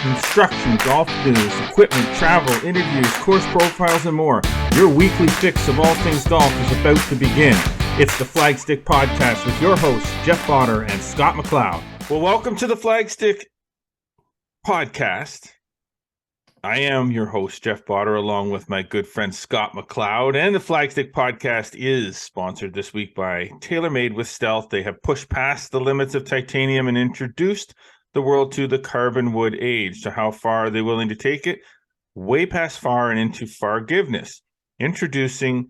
instruction, golf news, equipment, travel, interviews, course profiles, and more. Your weekly fix of all things golf is about to begin. It's the Flagstick Podcast with your hosts, Jeff Potter and Scott McLeod. Well, welcome to the Flagstick Podcast. I am your host, Jeff Potter, along with my good friend Scott McLeod. And the Flagstick Podcast is sponsored this week by TaylorMade with Stealth. They have pushed past the limits of titanium and introduced the world to the carbon wood age. So how far are they willing to take it? Way past far and into forgiveness. Introducing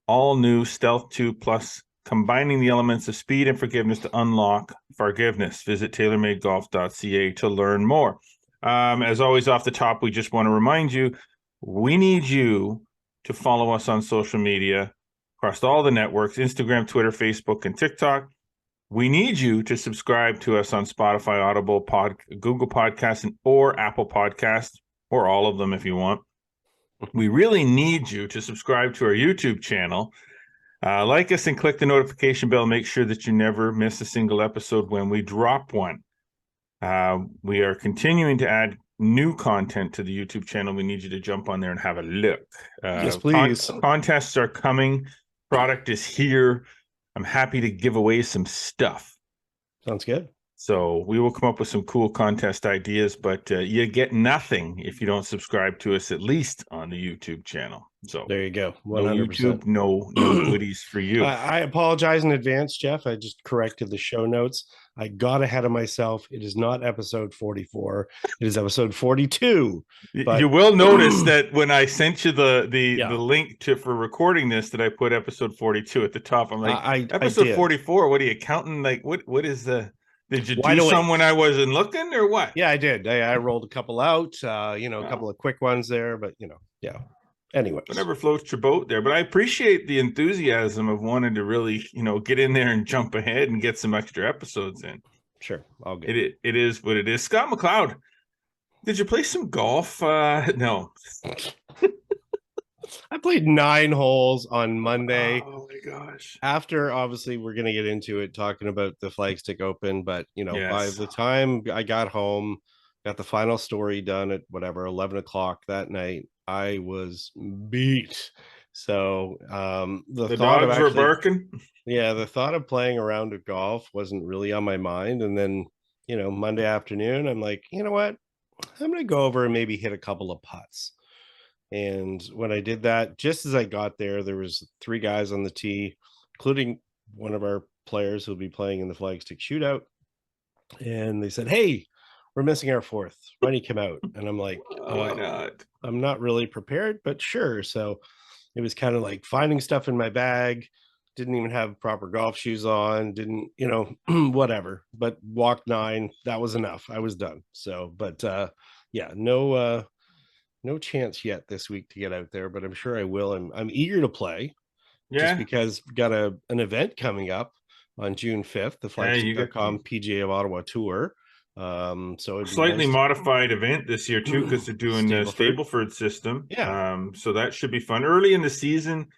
all new Stealth 2 Plus, combining the elements of speed and forgiveness to unlock forgiveness. Visit TaylorMadeGolf.ca to learn more. As always, off the top, we just want to remind you, we need you to follow us on social media across all the networks, Instagram, Twitter, Facebook, and TikTok. We need you to subscribe to us on Spotify, Audible, Google Podcasts, or Apple Podcasts, or all of them if you want. We really need you to subscribe to our YouTube channel. Like us and click the notification bell. Make sure that you never miss a single episode when we drop one. We are continuing to add new content to the YouTube channel. We need you to jump on there and have a look. Yes, please. Contests are coming. Product is here. I'm happy to give away some stuff. Sounds good. So we will come up with some cool contest ideas, but you get nothing if you don't subscribe to us, at least on the YouTube channel. So there you go. 100%. No YouTube, no goodies for you. I apologize in advance, Jeff. I just corrected the show notes. I got ahead of myself. It is not episode 44. It is episode 42. But you will notice that when I sent you the link for recording this, that I put episode 42 at the top. I'm like, episode 44. What are you counting? Like, what is the? Did you do some when I wasn't looking, or what? Yeah, I did. I rolled a couple out. A couple of quick ones there, but yeah. Anyways, whatever floats your boat there. But I appreciate the enthusiasm of wanting to really, get in there and jump ahead and get some extra episodes in. Sure, I'll get it. It is what it is. Scott McLeod, did you play some golf? No. I played 9 holes on Monday. Oh my gosh. After, obviously, we're going to get into it, talking about the Flagstick Open, but by the time I got home, got the final story done at 11 o'clock that night, I was beat. So the thought dogs were barking. Yeah, the thought of playing a round of golf wasn't really on my mind. And then, Monday afternoon, I'm like, you know what? I'm going to go over and maybe hit a couple of putts. And when I did that, just as I got there, there was 3 guys on the tee, including one of our players who'll be playing in the Flagstick Shootout. And they said, "Hey, we're missing our 4th. Why don't you come out?" And I'm like, why not? I'm not really prepared, but sure. So it was kind of like finding stuff in my bag. Didn't even have proper golf shoes on. Didn't, whatever. But walked 9. That was enough. I was done. So, but yeah, no chance yet this week to get out there, but I'm sure I will. I'm eager to play. Yeah. Just because we've got an event coming up on June 5th, the Flagstick.com PGA of Ottawa Tour. So it's slightly modified event this year too, because they're doing the Stableford system. Yeah. So that should be fun early in the season.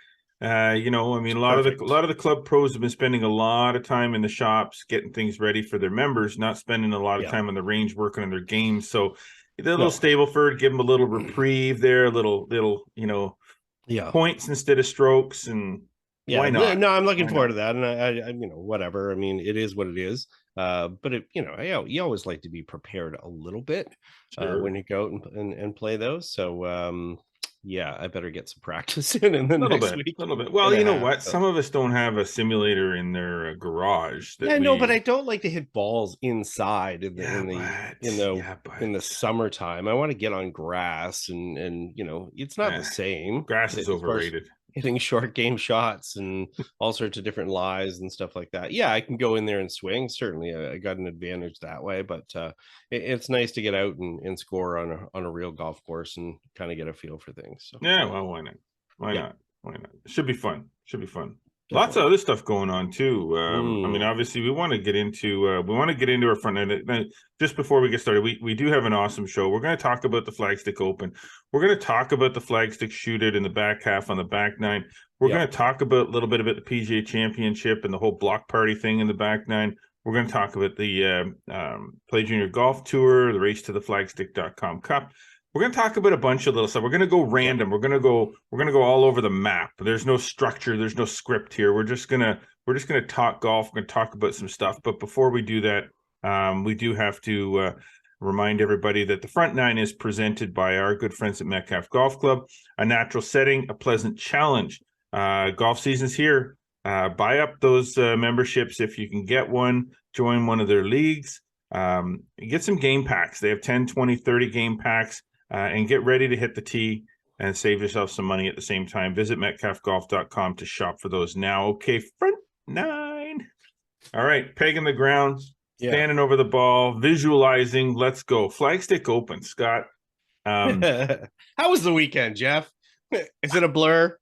A lot of the club pros have been spending a lot of time in the shops getting things ready for their members, not spending a lot of time on the range working on their games. So the little Stableford, give them a little reprieve there, little points instead of strokes, and why not? No, I'm looking forward to that, and I whatever. I mean, it is what it is. But you always like to be prepared a little bit when you go out and play those. So I better get some practice in the next week. A little bit. Well, you know what? Some of us don't have a simulator in their garage. But I don't like to hit balls inside in the summertime. I want to get on grass, and it's not the same. Grass is overrated. Hitting short game shots and all sorts of different lies and stuff like that. Yeah, I can go in there and swing. Certainly, I got an advantage that way. But it's nice to get out and score on a real golf course and kind of get a feel for things. So, yeah, well, why not? Why not? It should be fun. Lots of other stuff going on too. Obviously, we want to get into our front end. Just before we get started, we do have an awesome show. We're going to talk about the Flagstick Open. We're going to talk about the Flagstick Shootout in the back half on the back 9. We're going to talk about a little bit about the PGA Championship and the whole block party thing in the back 9. We're going to talk about the Play Junior Golf Tour, the race to the Flagstick.com Cup. We're going to talk about a bunch of little stuff. We're going to go random. We're going to go all over the map. There's no structure. There's no script here. We're just going to talk golf. We're going to talk about some stuff. But before we do that, we do have to remind everybody that the Front Nine is presented by our good friends at Metcalfe Golf Club. A natural setting, a pleasant challenge. Golf season's here. Buy up those memberships if you can get one. Join one of their leagues. Get some game packs. They have 10, 20, 30 game packs. And get ready to hit the tee and save yourself some money at the same time. Visit metcalfegolf.com to shop for those now. Okay, Front Nine. All right, peg in the ground, standing over the ball, visualizing. Let's go. Flagstick Open, Scott. How was the weekend, Jeff? Is it a blur?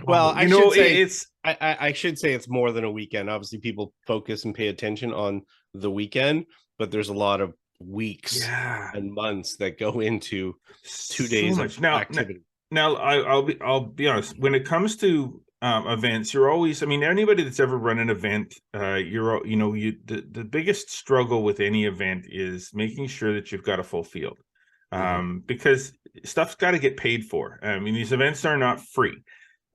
Well, I should say it's more than a weekend. Obviously, people focus and pay attention on the weekend, but there's a lot of weeks and months that go into 2 days of activity. Now, I'll be honest. When it comes to events, you're always. I mean, anybody that's ever run an event, the biggest struggle with any event is making sure that you've got a full field, because stuff's got to get paid for. I mean, these events are not free.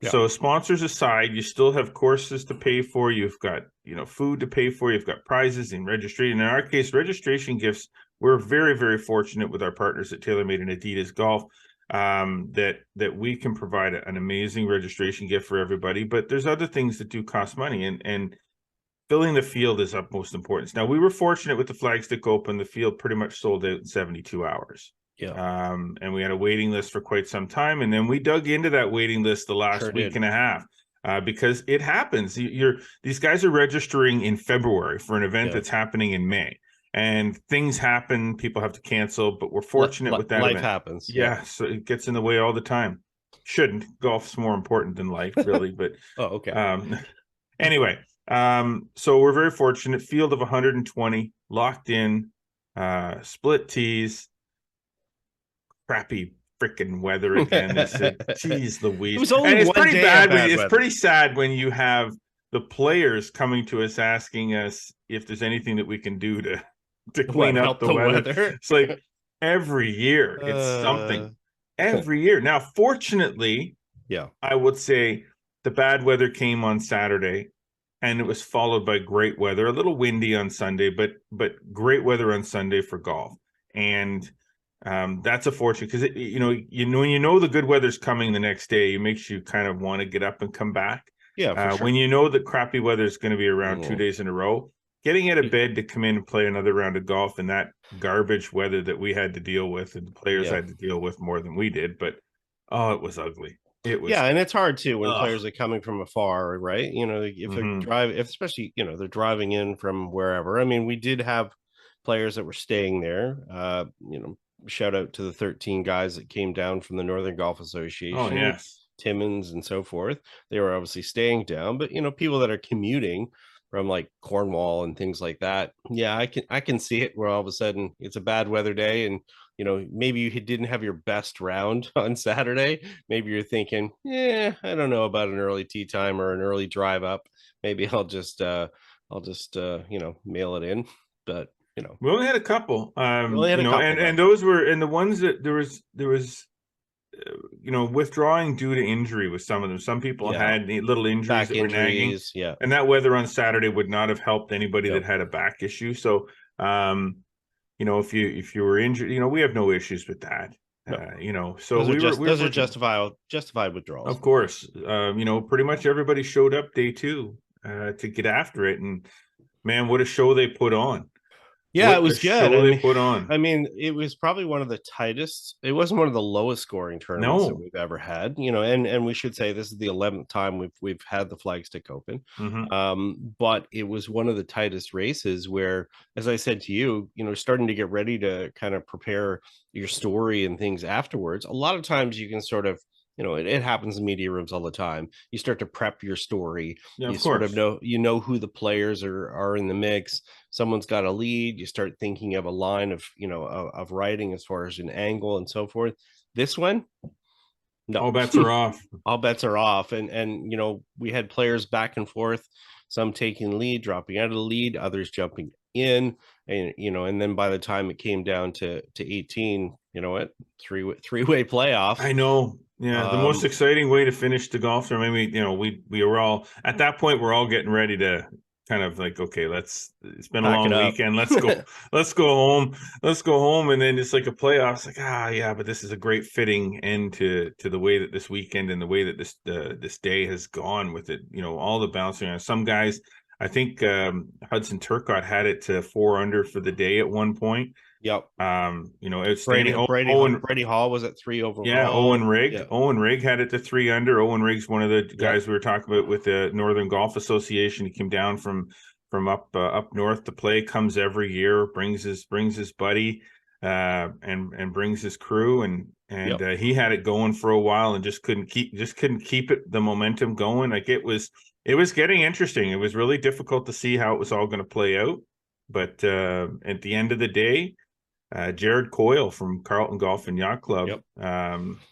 Yeah. So sponsors aside, you still have courses to pay for. You've got, food to pay for. You've got prizes and registration. In our case, registration gifts. We're very, very fortunate with our partners at TaylorMade and Adidas Golf that we can provide an amazing registration gift for everybody. But there's other things that do cost money, and filling the field is of most importance. Now, we were fortunate with the Flagstick Open. The field pretty much sold out in 72 hours. Yeah. And we had a waiting list for quite some time. And then we dug into that waiting list the last week and a half because it happens. These guys are registering in February for an event that's happening in May. And things happen. People have to cancel. But we're fortunate with that. Life happens. Yeah. So it gets in the way all the time. Shouldn't. Golf's more important than life, really. But okay. Anyway, so we're very fortunate. Field of 120, locked in, split tees. Crappy freaking weather again. Geez Louise. It was only and it's pretty bad. It's pretty sad when you have the players coming to us asking us if there's anything that we can do to clean up the weather. It's like every year it's something. Every year. Now, fortunately, I would say the bad weather came on Saturday and it was followed by great weather. A little windy on Sunday, but great weather on Sunday for golf. And that's a fortune because when you know the good weather's coming the next day, it makes you kind of want to get up and come back. Yeah, for sure. When you know that crappy weather is going to be around 2 days in a row, getting out of bed to come in and play another round of golf in that garbage weather that we had to deal with and the players had to deal with more than we did, but it was ugly. It was, and it's hard too when players are coming from afar, right? If they especially they're driving in from wherever. I mean, we did have players that were staying there. Shout out to the 13 guys that came down from the Northern Golf Association. Oh, yes. Timmins and so forth. They were obviously staying down, but people that are commuting from like Cornwall and things like that. Yeah, I can see it where all of a sudden it's a bad weather day and maybe you didn't have your best round on Saturday. Maybe you're thinking, I don't know about an early tee time or an early drive up. Maybe I'll just mail it in. But we only had a couple, and those were, and the ones that there was withdrawing due to injury with some of them. Some people had little injuries back that were nagging, and that weather on Saturday would not have helped anybody that had a back issue. So, if you were injured, we have no issues with that. So those are justified withdrawals. Of course, pretty much everybody showed up day two to get after it, and man, what a show they put on. Yeah, it was good. They put on. I mean, it was probably one of the tightest. It wasn't one of the lowest scoring tournaments that we've ever had. And we should say this is the 11th time we've had the Flagstick Open. But it was one of the tightest races where, as I said to you, starting to get ready to kind of prepare your story and things afterwards. A lot of times you can sort of, it happens in media rooms all the time. You start to prep your story. Yeah, you sort of know who the players are in the mix. Someone's got a lead. You start thinking of a line of, of writing as far as an angle and so forth. This one, no. All bets are off. All bets are off. And we had players back and forth some taking lead, dropping out of the lead, others jumping in, and and then by the time it came down to 18, three-way playoff. I know. Yeah, the most exciting way to finish the golf tournament. I mean, we were all at that point. We're all getting ready to kind of like, okay, it's been a Pack it long up. weekend. Let's go. Let's go home. Let's go home. And then it's like a playoff. It's like, yeah, but this is a great fitting end to the way that this weekend and the way that this day has gone with it. All the bouncing on some guys. I think Hudson Turcotte had it to 4 under for the day at one point. Yep. Outstanding. Brady Hall was at 3 overall. Yeah, Owen Rigg. Yeah. Owen Rigg had it to 3 under. Owen Rigg's one of the guys we were talking about with the Northern Golf Association. He came down from up north to play. Comes every year. Brings his buddy, and brings his crew, and he had it going for a while and just couldn't keep the momentum going. Like it was getting interesting. It was really difficult to see how it was all going to play out, but at the end of the day. Jared Coyle from Carlton Golf and Yacht Club.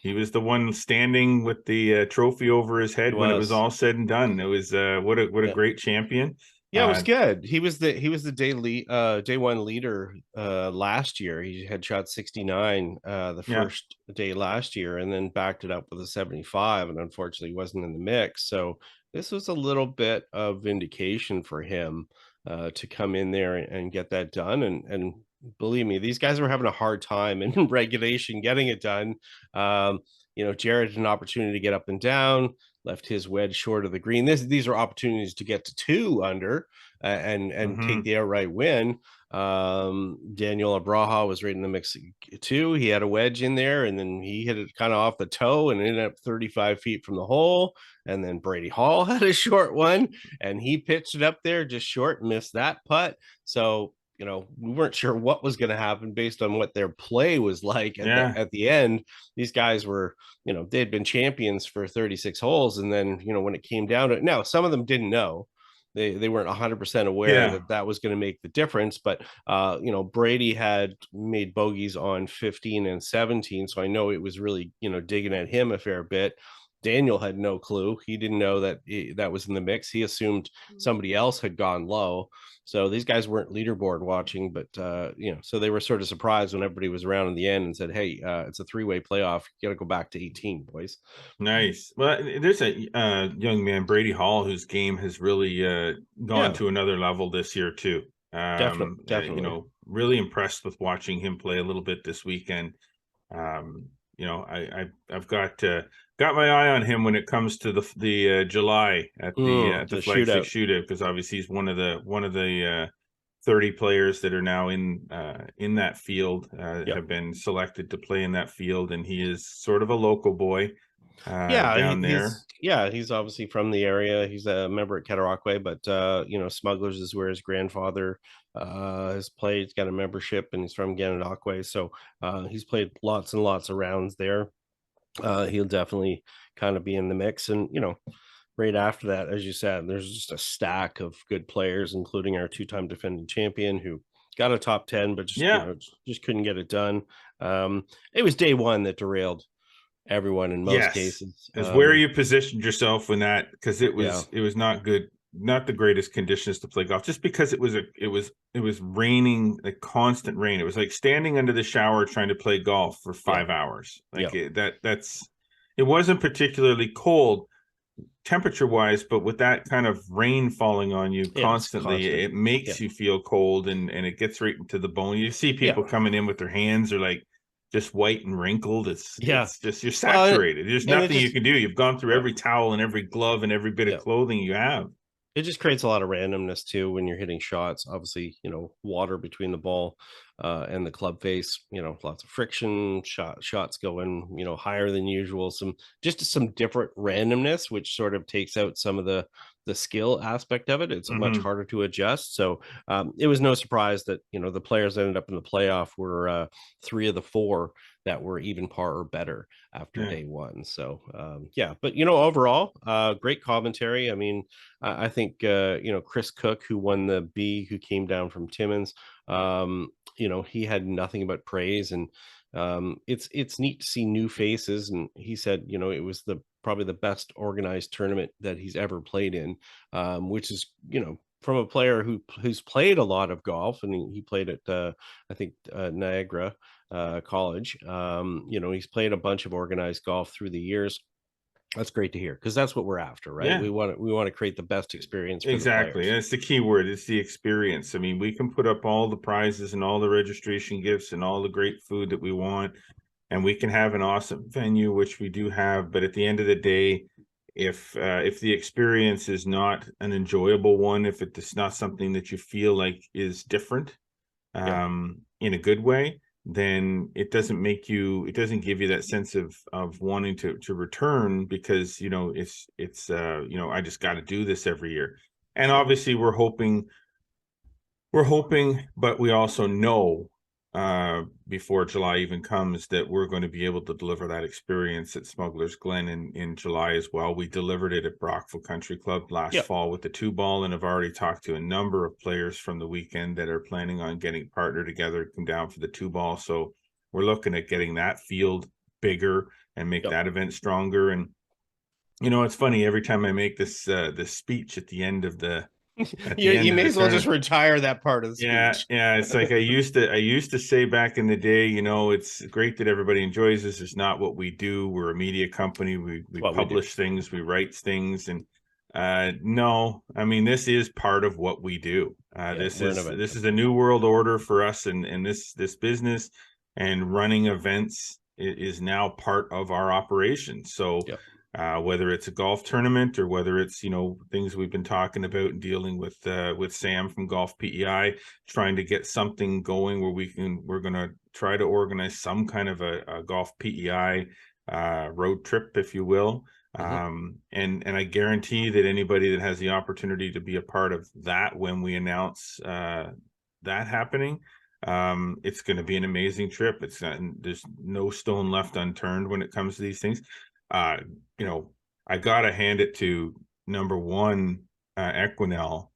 He was the one standing with the trophy over his head when it was all said and done. It was what a great champion. Yeah, it was good. He was the day one leader last year. He had shot 69 the first day last year, and then backed it up with a 75, and unfortunately wasn't in the mix. So this was a little bit of vindication for him to come in there and get that done. And believe me, these guys were having a hard time in regulation getting it done. Jared had an opportunity to get up and down, left his wedge short of the green. These are opportunities to get to 2 under and take the outright win. Daniel Abraha was right in the mix too. He had a wedge in there, and then he hit it kind of off the toe and ended up 35 feet from the hole. And then Brady Hall had a short one, and he pitched it up there just short, missed that putt. So we weren't sure what was going to happen based on what their play was like at the end. These guys were, they had been champions for 36 holes. And then, when it came down to it, now some of them didn't know. They weren't 100% aware that was going to make the difference. But, Brady had made bogeys on 15 and 17. So I know it was really, digging at him a fair bit. Daniel had no clue. He didn't know that that was in the mix. He assumed somebody else had gone low. So these guys weren't leaderboard watching, but so they were sort of surprised when everybody was around in the end and said, "Hey, it's a 3-way playoff. You got to go back to 18, boys." Nice. Well, there's a young man, Brady Hall, whose game has really gone to another level this year too. Definitely. Really impressed with watching him play a little bit this weekend. I've got my eye on him when it comes to the July at the Flagstick Shootout, because obviously he's one of the 30 players that are now in that field, have been selected to play in that field, and he is sort of a local boy down there. He's obviously from the area. He's a member at Cataraqui, but Smugglers is where his grandfather has played. He's got a membership, and he's from Gananoque, so he's played lots and lots of rounds there. He'll definitely kind of be in the mix. And right after that, as you said, there's just a stack of good players, including our 2-time defending champion who got a top 10, but just couldn't get it done. It was day one that derailed everyone in most cases. Is where you positioned yourself in that, because it was not good, not the greatest conditions to play golf, just because it was raining, like constant rain. It was like standing under the shower trying to play golf for 5 hours. Like it wasn't particularly cold temperature wise, but with that kind of rain falling on you constantly, it makes you feel cold, and it gets right into the bone. You see people coming in with their hands are like just white and wrinkled. It's just, you're saturated. There's nothing you can do. You've gone through every towel and every glove and every bit of clothing you have. It just creates a lot of randomness too when you're hitting shots. Obviously, water between the ball and the club face, lots of friction, shots going, higher than usual, some different randomness, which sort of takes out some of the skill aspect of it. It's much harder to adjust. So it was no surprise that, the players that ended up in the playoff were 3 of the 4 that were even par or better after day one. So but overall, great commentary. I mean, I think Chris Cook, who won the B, who came down from Timmins, he had nothing but praise, and it's neat to see new faces. And he said, it was probably the best organized tournament that he's ever played in, which is, from a player who's played a lot of golf, and he played at I think Niagara College. He's played a bunch of organized golf through the years. That's great to hear, because that's what we're after, right? Yeah. We want to create the best experience for the Exactly. players. And it's the key word. It's the experience. I mean, we can put up all the prizes and all the registration gifts and all the great food that we want, and we can have an awesome venue, which we do have. But at the end of the day, if the experience is not an enjoyable one, if it's not something that you feel like is different, in a good way, then it doesn't give you that sense of wanting to return, because it's I just got to do this every year. And obviously we're hoping, but we also know before July even comes that we're going to be able to deliver that experience at Smuggler's Glen in July as well. We delivered it at Brockville Country Club last fall with the 2-ball, and I've already talked to a number of players from the weekend that are planning on getting partnered together to come down for the 2-ball. So we're looking at getting that field bigger and make that event stronger. And it's funny, every time I make this speech at the end of the you may as well just retire that part of the speech. Yeah. It's like I used to say back in the day, it's great that everybody enjoys this. It's not what we do. We're a media company. We publish things, we write things. And no, I mean, this is part of what we do. This is a new world order for us in this business, and running events is now part of our operation. So whether it's a golf tournament or whether it's things we've been talking about and dealing with Sam from Golf PEI, trying to get something going where we're going to try to organize some kind of a Golf PEI road trip, if you will. And I guarantee that anybody that has the opportunity to be a part of that when we announce that happening, it's going to be an amazing trip. There's no stone left unturned when it comes to these things. I gotta hand it to number one, Equinel.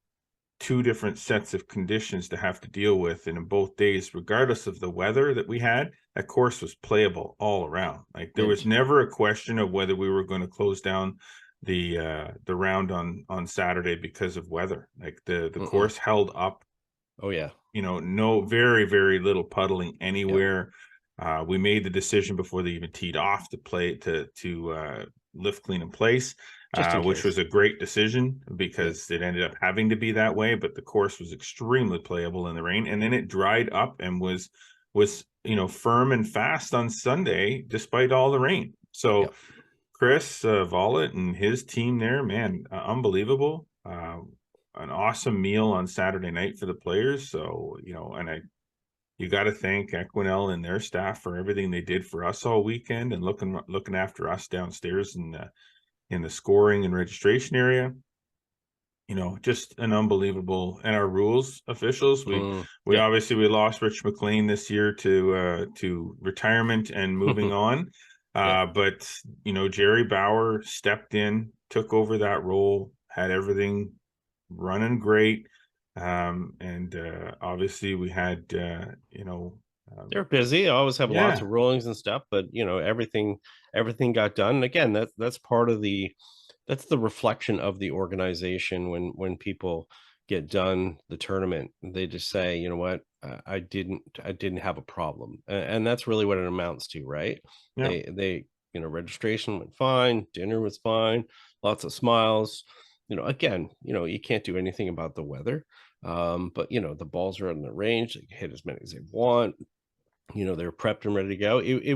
2 different sets of conditions to have to deal with, and in both days, regardless of the weather that we had, that course was playable all around. Like, there was never a question of whether we were going to close down the round on Saturday because of weather. Like, the course held up. Oh yeah. No, very, very little puddling anywhere. We made the decision before they even teed off to play to lift, clean, and place, which was a great decision, because it ended up having to be that way. But the course was extremely playable in the rain, and then it dried up and was firm and fast on Sunday despite all the rain. So Chris Vollett and his team there, man, unbelievable. An awesome meal on Saturday night for the players. So you got to thank Equinel and their staff for everything they did for us all weekend, and looking after us downstairs in the scoring and registration area. Just an unbelievable. And our rules officials, we obviously we lost Rich McLean this year to retirement and moving on. But Jerry Bauer stepped in, took over that role, had everything running great. And obviously we had they're busy. I always have lots of rulings and stuff, but everything got done. And again, that's part of that's the reflection of the organization. When people get done the tournament, they just say, you know what, I didn't have a problem, and that's really what it amounts to, right? They registration went fine, dinner was fine, lots of smiles. Again, you can't do anything about the weather. But the balls are in the range, they can hit as many as they want. They're prepped and ready to go. It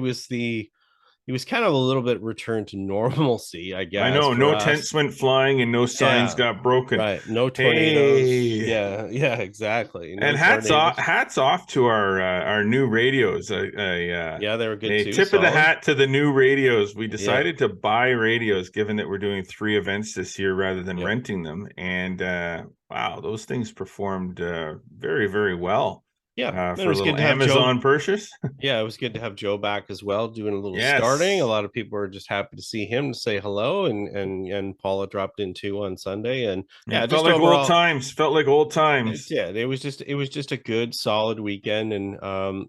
was kind of a little bit return to normalcy, I guess. I know, no tents went flying and no signs got broken. Right, no tornadoes. Yeah, exactly. No, and hats off to our new radios. Yeah, they were good too. Tip of the hat to the new radios. We decided to buy radios, given that we're doing 3 events this year rather than renting them. And wow, those things performed very, very well. Yeah, for it a was little good to have Joe. Amazon purchase. Yeah, it was good to have Joe back as well, doing a little starting. A Yes. lot of people were just happy to see him, to say hello, and Paula dropped in too on Sunday, and yeah, It felt just like old overall, times. Felt like old it times. did. It was just a good, solid weekend, and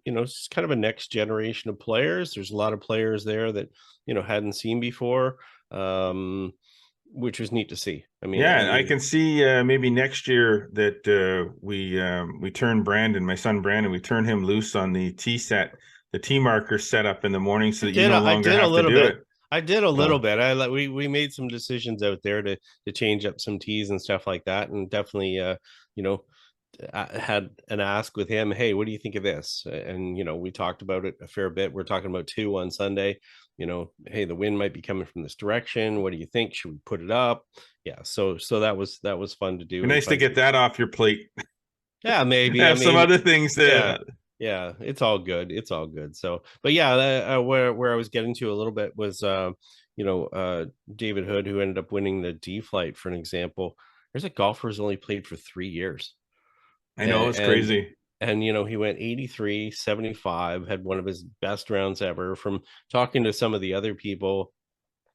it's just kind of a next generation of players. There's a lot of players there that hadn't seen before, which was neat to see. Yeah, I can see maybe next year that we turn Brandon, my son Brandon, we turn him loose on the tee set, the tee marker set up in the morning, so that you no I longer did a have to little do bit. it. I did a little So bit. We made some decisions out there to change up some teas and stuff like that, and definitely you know I had an ask with him. Hey, what do you think of this? And we talked about it a fair bit. We're talking about two on Sunday. Hey, the wind might be coming from this direction. What do you think? Should we put it up? Yeah. So that was fun to do be and nice to fun. get that off your plate. Yeah, maybe. I Have some mean, other things yeah, to. yeah, it's all good. It's all good. So, but yeah, where I was getting to a little bit was, David Hood, who ended up winning the D flight, for an example. There's a golfer who's only played for 3 years, I know it's and crazy. he went 83, 75, had one of his best rounds ever. From talking to some of the other people,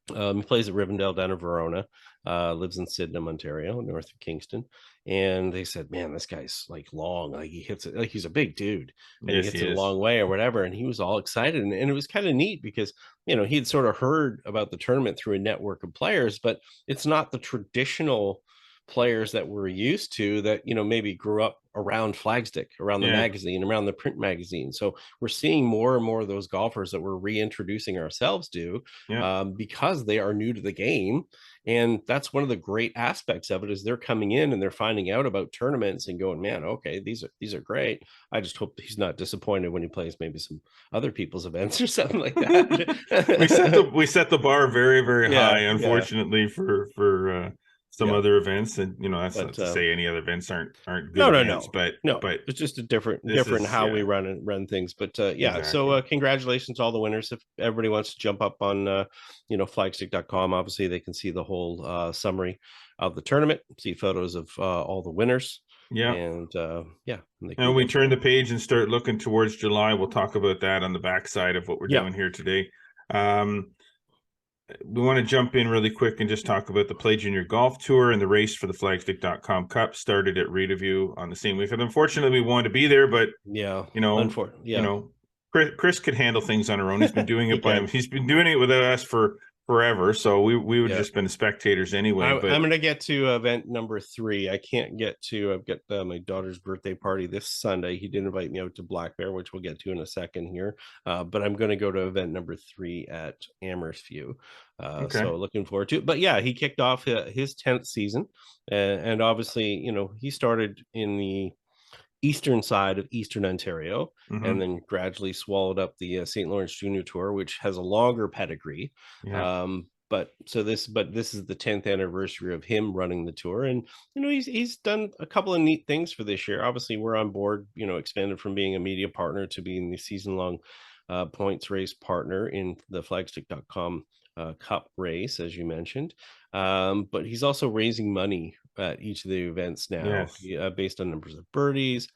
he plays at Rivendell down in Verona, lives in Sydenham, Ontario, north of Kingston. And they said, man, this guy's like long, like he hits it, like he's a big dude and he Yes, hits he it a is. long way or whatever. And he was all excited. And it was kind of neat because, he had sort of heard about the tournament through a network of players, but it's not the traditional players that we're used to that, maybe grew up around Flagstick, around the Yeah, magazine, around the print magazine. So we're seeing more and more of those golfers that we're reintroducing ourselves to, yeah. because they are new to the game. And that's one of the great aspects of it, is they're coming in and they're finding out about tournaments and going, man, okay, these are great. I just hope he's not disappointed when he plays maybe some other people's events or something like that. We set the bar very, very high, Yeah, yeah. unfortunately, for some Yeah. other events. And that's not But to say any other events aren't good no, no, events, no, but no. but It's just a different, this different is, how we yeah, run things. But yeah. So exactly. congratulations to all the winners. If everybody wants to jump up on flagstick.com, obviously they can see the whole summary of the tournament, see photos of all the winners, Yeah. and yeah, and they can And we get turn the page and start looking towards July. We'll talk about that on the backside of what we're yeah. doing here today. We want to jump in really quick and just talk about the Play Junior Golf Tour, and the race for the Flagstick.com Cup started at Riedeview on the same weekend. Unfortunately, we wanted to be there, but Yeah, you know, unfortunately, you yeah. know, Chris could handle things on her own. He's been doing He it by him. can. He's been doing it without us for forever. So we would Yeah. just been spectators anyway. But I'm going to get to event number 3. I can't get to. I've got my daughter's birthday party this Sunday. He did invite me out to Black Bear, which we'll get to in a second here. But I'm going to go to event number 3 at Amherst-View. okay, So looking forward to it. But yeah, he kicked off his 10th season, and obviously, he started in the eastern side of Eastern Ontario, and mm-hmm. then gradually swallowed up the St. Lawrence Junior Tour, which has a longer pedigree. Yeah, But this is the 10th anniversary of him running the tour, and he's done a couple of neat things for this year. Obviously, we're on board. Expanded from being a media partner to being the season long points race partner in the Flagstick.com Cup race, as you mentioned. But he's also raising money at each of the events now, yes, based on numbers of birdies,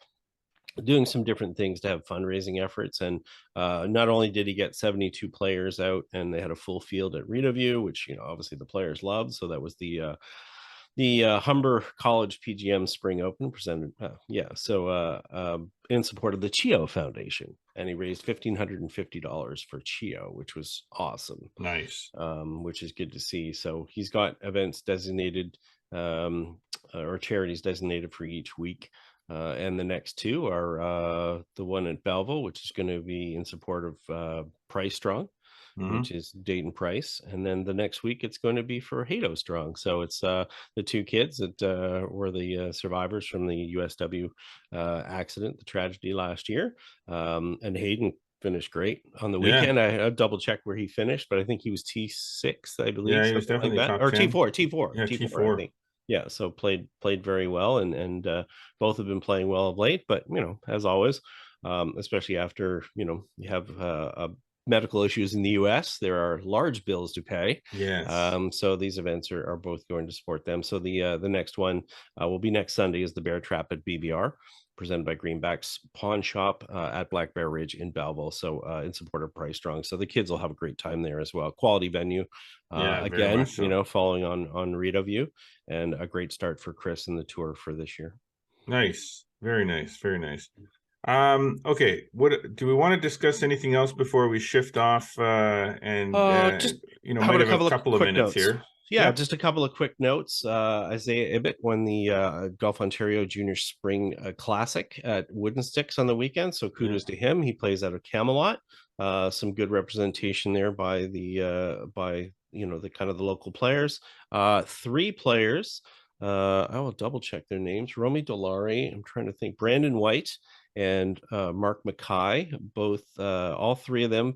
doing some different things to have fundraising efforts. And not only did he get 72 players out, and they had a full field at Riedeview, which obviously the players loved. So that was the Humber College PGM Spring Open presented. In support of the CHIO Foundation, and he raised $1,550 for CHIO, which was awesome. nice. Which is good to see. So he's got events designated, or charities designated for each week. And the next two are the one at Belleville, which is going to be in support of Price Strong, Mm-hmm. which is Dayton Price. And then the next week it's going to be for Hato Strong. So it's the two kids that were the survivors from the USW accident, the tragedy last year. And Hayden finished great on the Yeah, weekend. I double checked where he finished, but I think he was T6, I yeah, believe, he was something like definitely that, top or 10. T4, Yeah, T4, I T4. think. Yeah, so played very well, and both have been playing well of late. But as always, especially after you have medical issues in the U.S., there are large bills to pay. Yes. So these events are both going to support them. So the next one will be next Sunday, is the Bear Trap at BBR. presented by Greenback's Pawn Shop at Black Bear Ridge in Belleville. So in support of Price Strong. So the kids will have a great time there as well. Quality venue. Yeah, very Again, much so. following on Rita View, and a great start for Chris and the tour for this year. Nice. Very nice. Very nice. Okay. What do we want to discuss anything else before we shift off? Just Might having a have a couple of couple of quick minutes notes. here. Yeah, just a couple of quick notes. Isaiah Ibbett won the Golf Ontario Junior Spring Classic at Wooden Sticks on the weekend. So kudos to him. He plays out of Camelot. Some good representation there by the kind of the local players. 3 players. I will double check their names. Romy Dolari. I'm trying to think. Brandon White and Mark Mackay, both all 3 of them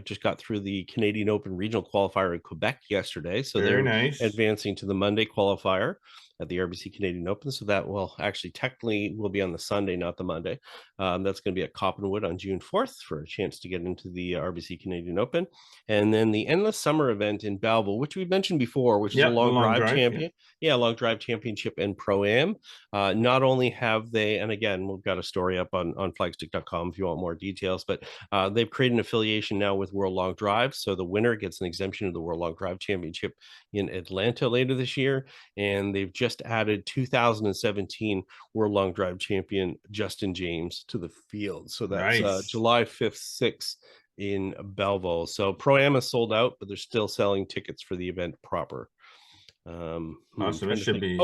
just got through the Canadian Open regional qualifier in Quebec yesterday. So Very they're nice. advancing to the Monday qualifier at the RBC Canadian Open. So that will actually technically will be on the Sunday, not the Monday. That's going to be at Coppenwood on June 4th for a chance to get into the RBC Canadian Open. And then the Endless Summer event in Belleville, which we mentioned before, which is a long drive champion. Yeah, long drive championship and pro-am. Not only have they, and again, we've got a story up on flagstick.com if you want more details, but they've created an affiliation now with World Long Drive. So the winner gets an exemption to the World Long Drive Championship in Atlanta later this year. And they've just added 2017 World Long Drive champion Justin James to the field. So that's July 5th, 6th in Belleville. So Pro-Am is sold out, but they're still selling tickets for the event proper. Awesome. It should be,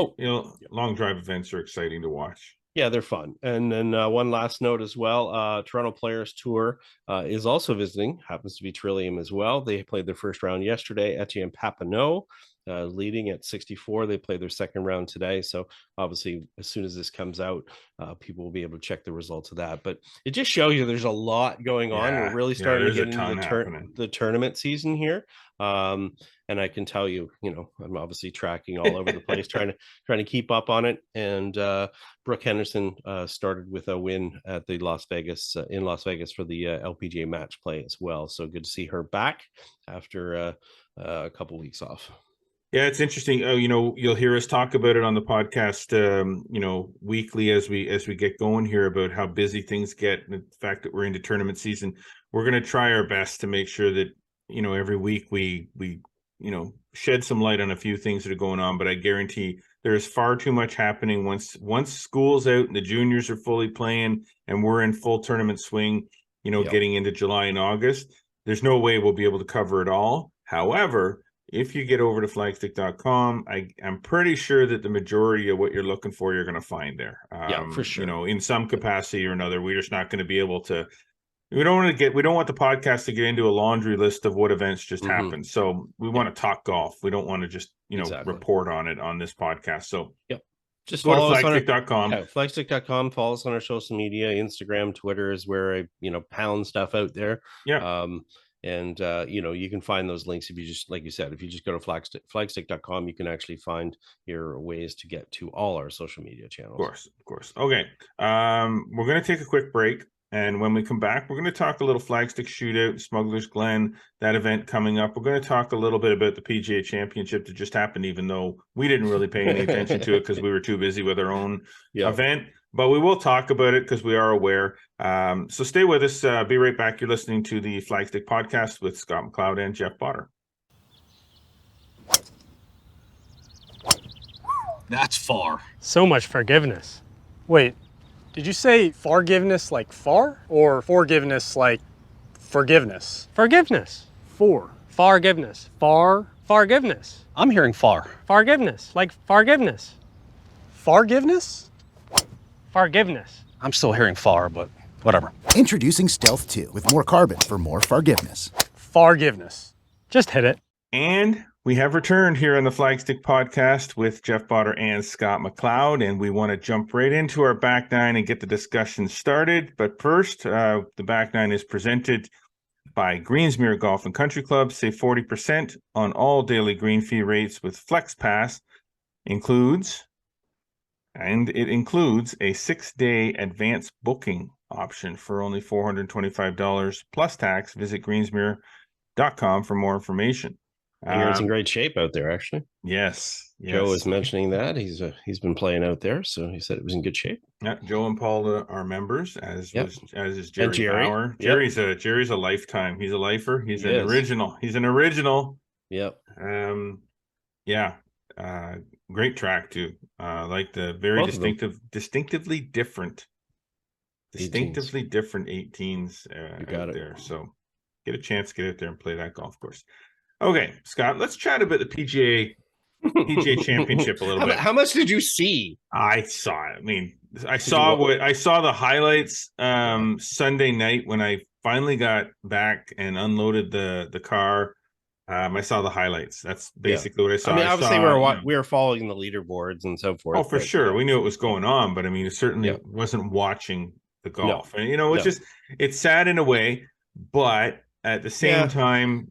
long drive events are exciting to watch. Yeah, they're fun. And then one last note as well, Toronto Players Tour is also visiting, happens to be Trillium as well. They played their first round yesterday. Etienne Papineau leading at 64. They played their second round today. So obviously, as soon as this comes out, people will be able to check the results of that. But it just shows you there's a lot going on. We're really starting to get into the tournament season here. And I can tell you, I'm obviously tracking all over the place, trying to keep up on it. And Brooke Henderson started with a win at the Las Vegas for the LPGA match play as well. So good to see her back after a couple of weeks off. Yeah, it's interesting. You'll hear us talk about it on the podcast, weekly as we get going here about how busy things get. And the fact that we're into tournament season, we're going to try our best to make sure that, every week we shed some light on a few things that are going on. But I guarantee there is far too much happening once school's out and the juniors are fully playing and we're in full tournament swing, getting into July and August. There's no way we'll be able to cover it all. However, if you get over to flagstick.com, I'm pretty sure that the majority of what you're looking for, you're going to find there. For sure. In some capacity or another, we're just not going to be able to. We don't want the podcast to get into a laundry list of what events just happened. So we want to talk golf. We don't want to just report on it on this podcast. So just go to follow flagstick.com. Flagstick.com. Follow us on our social media. Instagram, Twitter is where I pound stuff out there. Yeah. And you can find those links if you just, like you said, if you just go to flagstick.com, you can actually find your ways to get to all our social media channels. Of course. Okay. We're going to take a quick break. And when we come back, we're going to talk a little Flagstick Shootout, Smugglers Glen, that event coming up. We're going to talk a little bit about the PGA Championship that just happened, even though we didn't really pay any attention to it because we were too busy with our own event. But we will talk about it because we are aware. So stay with us. Be right back. You're listening to the Flagstick Podcast with Scott McLeod and Jeff Botter. That's far. So much forgiveness. Wait. Did you say forgiveness like far or forgiveness like forgiveness? Forgiveness. Forgiveness. Forgiveness. I'm hearing far. Forgiveness. Like forgiveness. Forgiveness? Forgiveness. I'm still hearing far, but whatever. Introducing Stealth 2 with more carbon for more forgiveness. Forgiveness. Just hit it. And we have returned here on the Flagstick Podcast with Jeff Botter and Scott McLeod, and we want to jump right into our back nine and get the discussion started. But first, the back nine is presented by Greensmere Golf and Country Club. Save 40% on all daily green fee rates with Flex Pass. It includes a 6-day advance booking option for only $425 plus tax. Visit greensmere.com for more information. And you're in great shape out there, actually. Yes. Joe was mentioning that he's been playing out there, so he said it was in good shape. Yeah, Joe and Paul are members, as is Jerry, Jerry. Bauer. Yep. Jerry's a lifetime. He's a lifer. He's He an is. original. He's an original. Yep. Great track too. Like the very distinctively different 18s out there. So get a chance, get out there and play that golf course. Okay, Scott, let's chat about the PGA Championship a little bit. How much did you see? I saw it. I mean, I saw the highlights Sunday night when I finally got back and unloaded the car. I saw the highlights. That's basically what I saw. I mean, obviously we were following the leaderboards and so forth. Oh, for sure. We knew what was going on, but I mean, it certainly wasn't watching the golf. And it's it's sad in a way, but at the same time,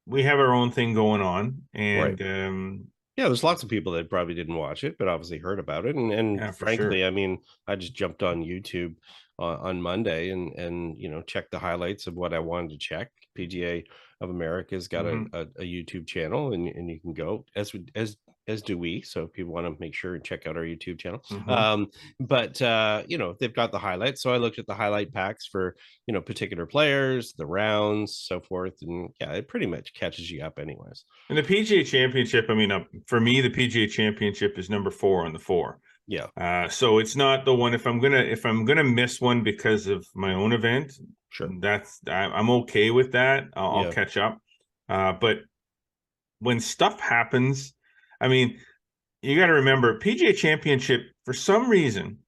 we have our own thing going on, and there's lots of people that probably didn't watch it, but obviously heard about it. And frankly, I mean, I just jumped on YouTube on Monday and checked the highlights of what I wanted to check. PGA of America's got a YouTube channel, and you can go as do we. So if people want to make sure and check out our YouTube channel, but they've got the highlights. So I looked at the highlight packs for particular players, the rounds, so forth, and it pretty much catches you up, anyways. And the PGA Championship, I mean, for me, the PGA Championship is number 4 on the 4. Yeah. So it's not the one. If I'm gonna miss one because of my own event, sure, I'm okay with that. I'll catch up. But when stuff happens, I mean, you got to remember, PGA Championship, for some reason,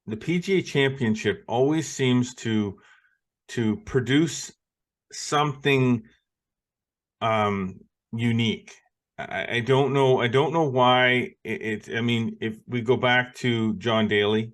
the PGA Championship always seems to produce something unique. I don't know why I mean, if we go back to John Daly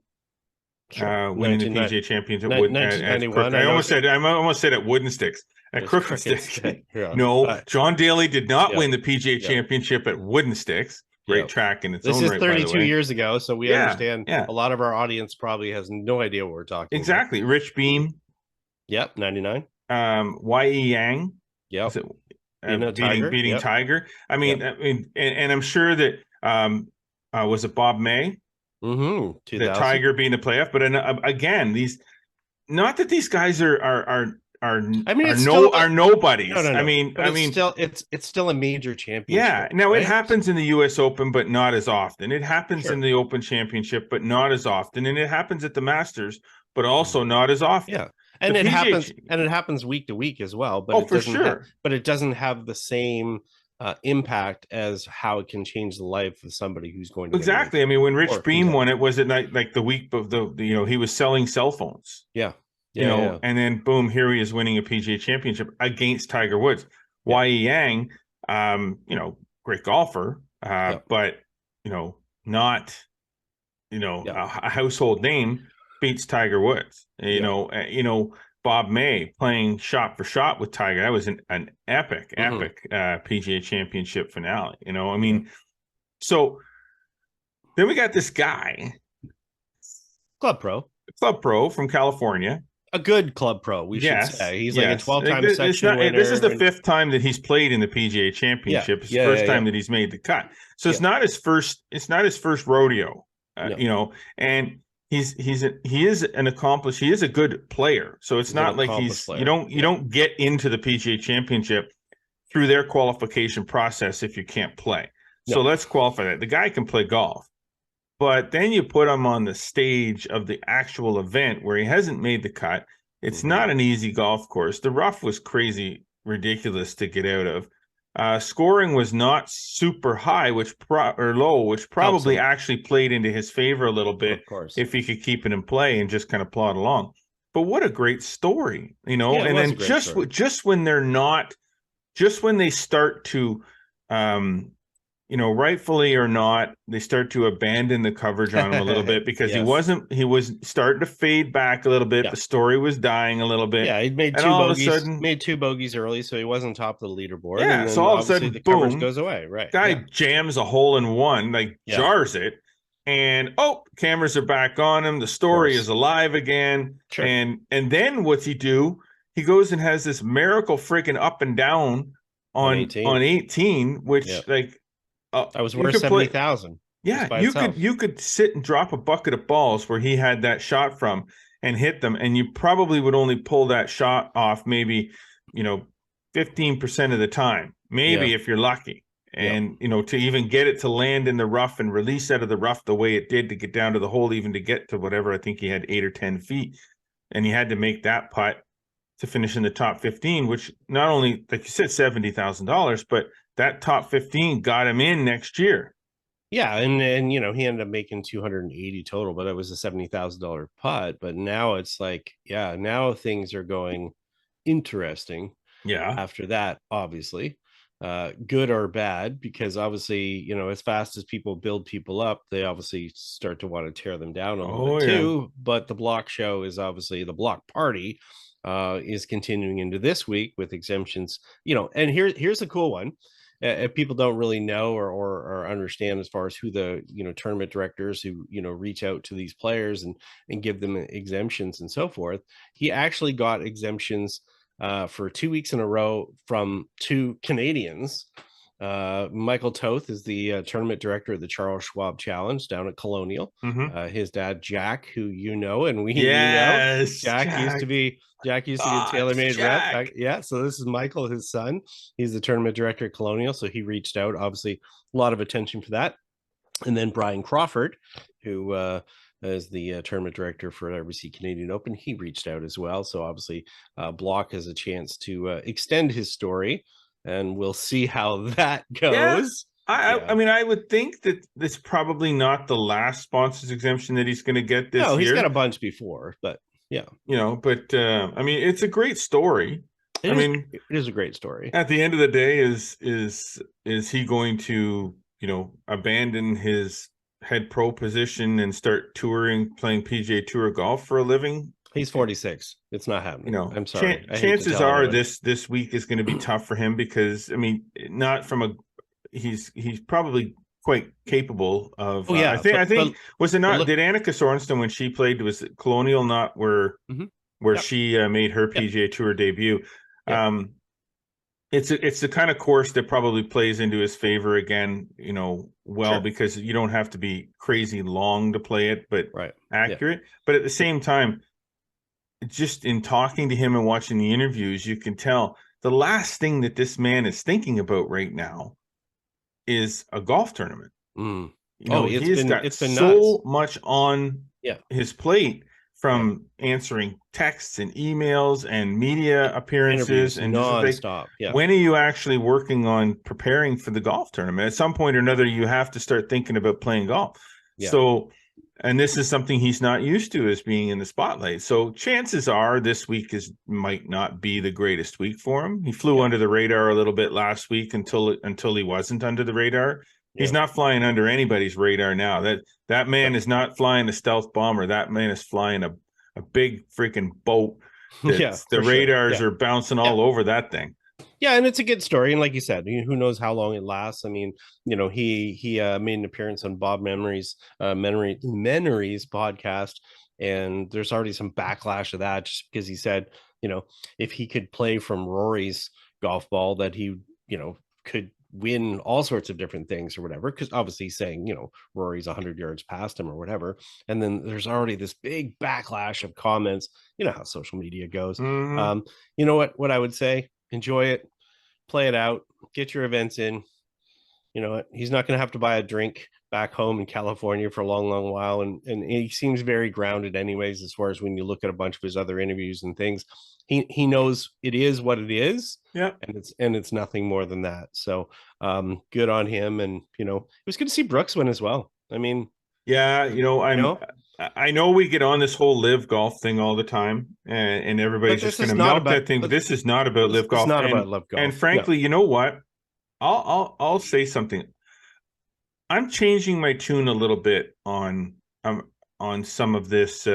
winning the PGA Championship, 1991. I almost said at Wooden Sticks. At Crooked Stick. No, John Daly did not win the PGA Championship at Wooden Sticks. Great track in its own right. This is 32 years ago, so we understand. A lot of our audience probably has no idea what we're talking about. Rich Beam. Yep, 99. Y.E. Yang. Yep. Beating Tiger. I mean, and I'm sure that was it Bob May? Mm-hmm. The Tiger being the playoff, but again, these, not that these guys are nobodies. No. I mean, it's still a major championship. Yeah. Now it happens in the U.S. Open, but not as often. It happens in the Open Championship, but not as often, and it happens at the Masters, but also not as often. Yeah. And it happens week to week as well. But but it doesn't have the same impact as how it can change the life of somebody who's going to exactly. I mean, when Rich Beam won it, was it like the week of he was selling cell phones. Yeah. And then boom, here he is winning a PGA Championship against Tiger Woods. Y.E. Yang, great golfer, but not a household name, beats Tiger Woods. Bob May playing shot for shot with Tiger. That was an epic PGA Championship finale. I mean, so then we got this guy, Club Pro from California. A good club pro, we should say. He's like a 12-time section winner. This is the 5th time that he's played in the PGA Championship. It's the first time that he's made the cut. So it's not his first. It's not his first rodeo. And he is an accomplished. He is a good player. So it's not like you don't get into the PGA Championship through their qualification process if you can't play. So let's qualify that. The guy can play golf. But then you put him on the stage of the actual event where he hasn't made the cut. It's not an easy golf course. The rough was crazy, ridiculous to get out of. Scoring was not super high, which probably actually played into his favor a little bit, if he could keep it in play and just kind of plod along. But what a great story, and then just when they start to rightfully or not, they start to abandon the coverage on him a little bit because he was starting to fade back a little bit. The story was dying a little bit. Yeah, he made two bogeys early, so he wasn't top of the leaderboard. Yeah, and so all of a sudden, the boom, coverage goes away. Right, guy jams a hole in one, jars it, and cameras are back on him. The story is alive again. Sure. And then what's he do? he goes and has this miracle freaking up and down on 18, which I was worth 70,000. Yeah, you could sit and drop a bucket of balls where he had that shot from and hit them, and you probably would only pull that shot off maybe 15% of the time, maybe if you're lucky. And to even get it to land in the rough and release out of the rough the way it did to get down to the hole, even to get to whatever, I think he had 8 or 10 feet, and he had to make that putt to finish in the top 15, which not only, like you said, $70,000, but that top 15 got him in next year. Yeah, and he ended up making 280 total, but it was a $70,000 putt. But now it's like, now things are going interesting. Yeah. After that, obviously, good or bad, because obviously, as fast as people build people up, they obviously start to want to tear them down a little bit too. But the block show is obviously the block party is continuing into this week with exemptions. And here's a cool one. If people don't really know or understand as far as who the tournament directors who reach out to these players and give them exemptions and so forth, he actually got exemptions for 2 weeks in a row from 2 Canadians. Michael Toth is the tournament director of the Charles Schwab Challenge down at Colonial. His dad Jack, who and we know, Jack used to be TaylorMade rep. So this is Michael, his son. He's the tournament director at Colonial, so he reached out. Obviously, a lot of attention for that. And then Brian Crawford, who as the tournament director for RBC Canadian Open, he reached out as well. So obviously, Block has a chance to extend his story, and we'll see how that goes. I mean, I would think that it's probably not the last sponsors exemption that he's going to get this year. No, he's got a bunch before, but I mean, it's a great story. It is a great story. At the end of the day, is he going to abandon his head pro position and start touring, playing PGA Tour golf for a living? He's 46. It's not happening. I'm sorry. Chances are this week is going to be tough for him because, I mean, he's probably quite capable of. I think was it not? Did Annika Sorensen, when she played, was it Colonial not where she made her PGA Tour debut? It's the kind of course that probably plays into his favor again, because you don't have to be crazy long to play it, but accurate. But at the same time, just in talking to him and watching the interviews, you can tell the last thing that this man is thinking about right now is a golf tournament. He's got so much on his plate, from answering texts and emails and media appearances and nonstop. When are you actually working on preparing for the golf tournament? At some point or another, you have to start thinking about playing golf. So, and this is something he's not used to, as being in the spotlight. So chances are this week might not be the greatest week for him. He flew under the radar a little bit last week until he wasn't under the radar. He's not flying under anybody's radar now. That man is not flying a stealth bomber. That man is flying a big freaking boat. The radars are bouncing all over that thing. Yeah, and it's a good story. And like you said, who knows how long it lasts? I mean, he made an appearance on Bob Memory's podcast, and there's already some backlash of that just because he said, if he could play from Rory's golf ball, that he, could win all sorts of different things or whatever, because obviously he's saying Rory's 100 yards past him or whatever, and then there's already this big backlash of comments. How social media goes. What I would say, enjoy it, play it out, get your events in. He's not going to have to buy a drink back home in California for a long while, and he seems very grounded anyways, as far as when you look at a bunch of his other interviews and things. He knows it is what it is, and it's nothing more than that. So good on him. And it was good to see Brooks win as well. I mean, I know we get on this whole live golf thing all the time, and everybody's just going to melt that thing. But this is not about live golf. It's not about live golf. And frankly, you know what? I'll say something. I'm changing my tune a little bit on some of this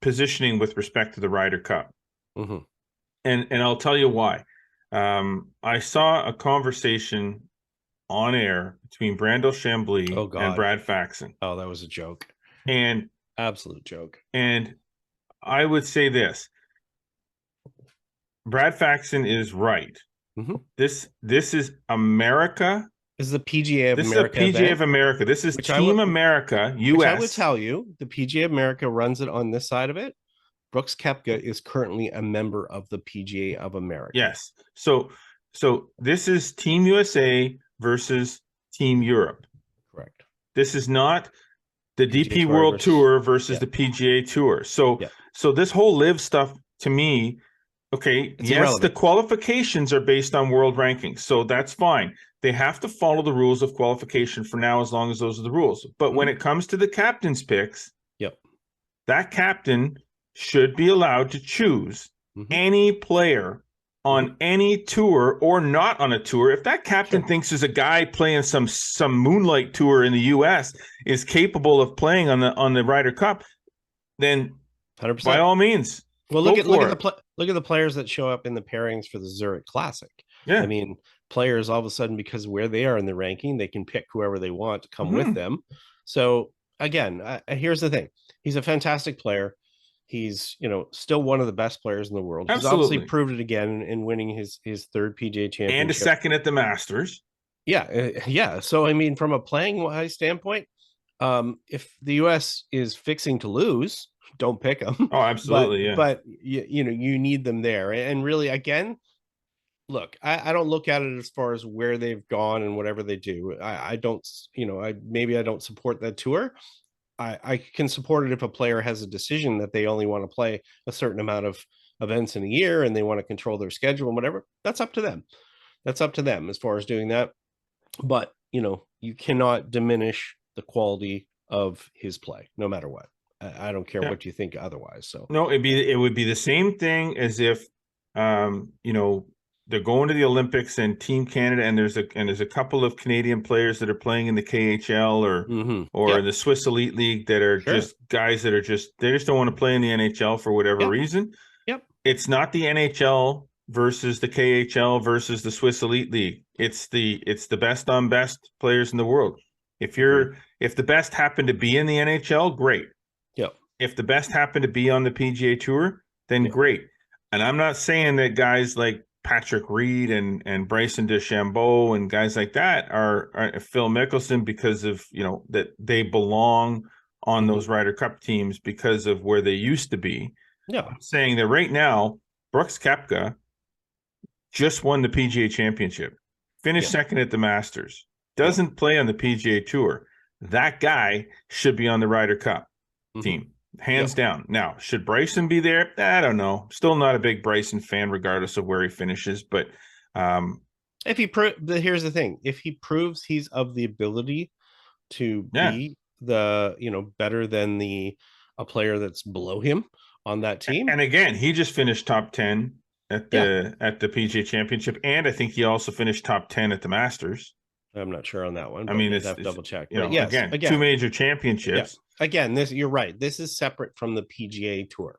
positioning with respect to the Ryder Cup, and I'll tell you why. I saw a conversation on air between Brandel Chambly and Brad Faxon. Oh, that was a joke. And absolute joke. And I would say this: Brad Faxon is right. Mhm. This is America. This is the PGA of This America. is a PGA event, of America. This is which Team America, US. Which I would tell you, the PGA of America runs it on this side of it. Brooks Koepka is currently a member of the PGA of America. Yes. So this is Team USA versus Team Europe. Correct. This is not the PGA DP Tour World versus- Tour versus yeah. the PGA Tour. So Yeah. so this whole live stuff to me, okay, It's yes, irrelevant. the qualifications are based on world rankings. So that's fine. They have to follow the rules of qualification for now, as long as those are the rules. But when it comes to the captain's picks, Yep. that captain should be allowed to choose Mhm. any player on any tour or not on a tour. If that captain thinks there's a guy playing some moonlight tour in the US is capable of playing on the Ryder Cup, then 100%. by all means. Well, go look at for it. look at the players that show up in the pairings for the Zurich Classic. Yeah. I mean, players all of a sudden, because of where they are in the ranking, they can pick whoever they want to come with them. So again, here's the thing: he's a fantastic player. He's still one of the best players in the world. He's Absolutely. obviously proved it again in winning his third PGA Championship And a second at the Masters. Yeah. So I mean, from a playing wise standpoint, if the US is fixing to lose, don't pick them. Oh, absolutely. But you need them there. And really, again, look, I don't look at it as far as where they've gone and whatever they do. I don't, maybe I don't support that tour. I can support it if a player has a decision that they only want to play a certain amount of events in a year and they want to control their schedule and whatever. That's up to them. That's up to them as far as doing that. But you cannot diminish the quality of his play, no matter what. I don't care what you think otherwise. So no, it would be the same thing as if they're going to the Olympics and Team Canada, and there's a couple of Canadian players that are playing in the KHL or the Swiss Elite League that are just guys that are they just don't want to play in the NHL for whatever reason. Yep. It's not the NHL versus the KHL versus the Swiss Elite League. It's the best on best players in the world. If the best happen to be in the NHL, great. Yep. If the best happen to be on the PGA Tour, then great. And I'm not saying that guys like Patrick Reed and Bryson DeChambeau and guys like that are Phil Mickelson because of that they belong on those Ryder Cup teams because of where they used to be. Yeah. I'm saying that right now, Brooks Koepka just won the PGA Championship, finished second at the Masters, doesn't play on the PGA Tour. That guy should be on the Ryder Cup team. Hands down. Now, should Bryson be there? I don't know. Still not a big Bryson fan, regardless of where he finishes. But if he here's the thing: if he proves he's of the ability to be the better than a player that's below him on that team, and again, he just finished top 10 at the PGA Championship, and I think he also finished top 10 at the Masters. I'm not sure on that one. I mean, it's double check. Yes, again, two major championships. Yeah. Again, you're right. This is separate from the PGA Tour.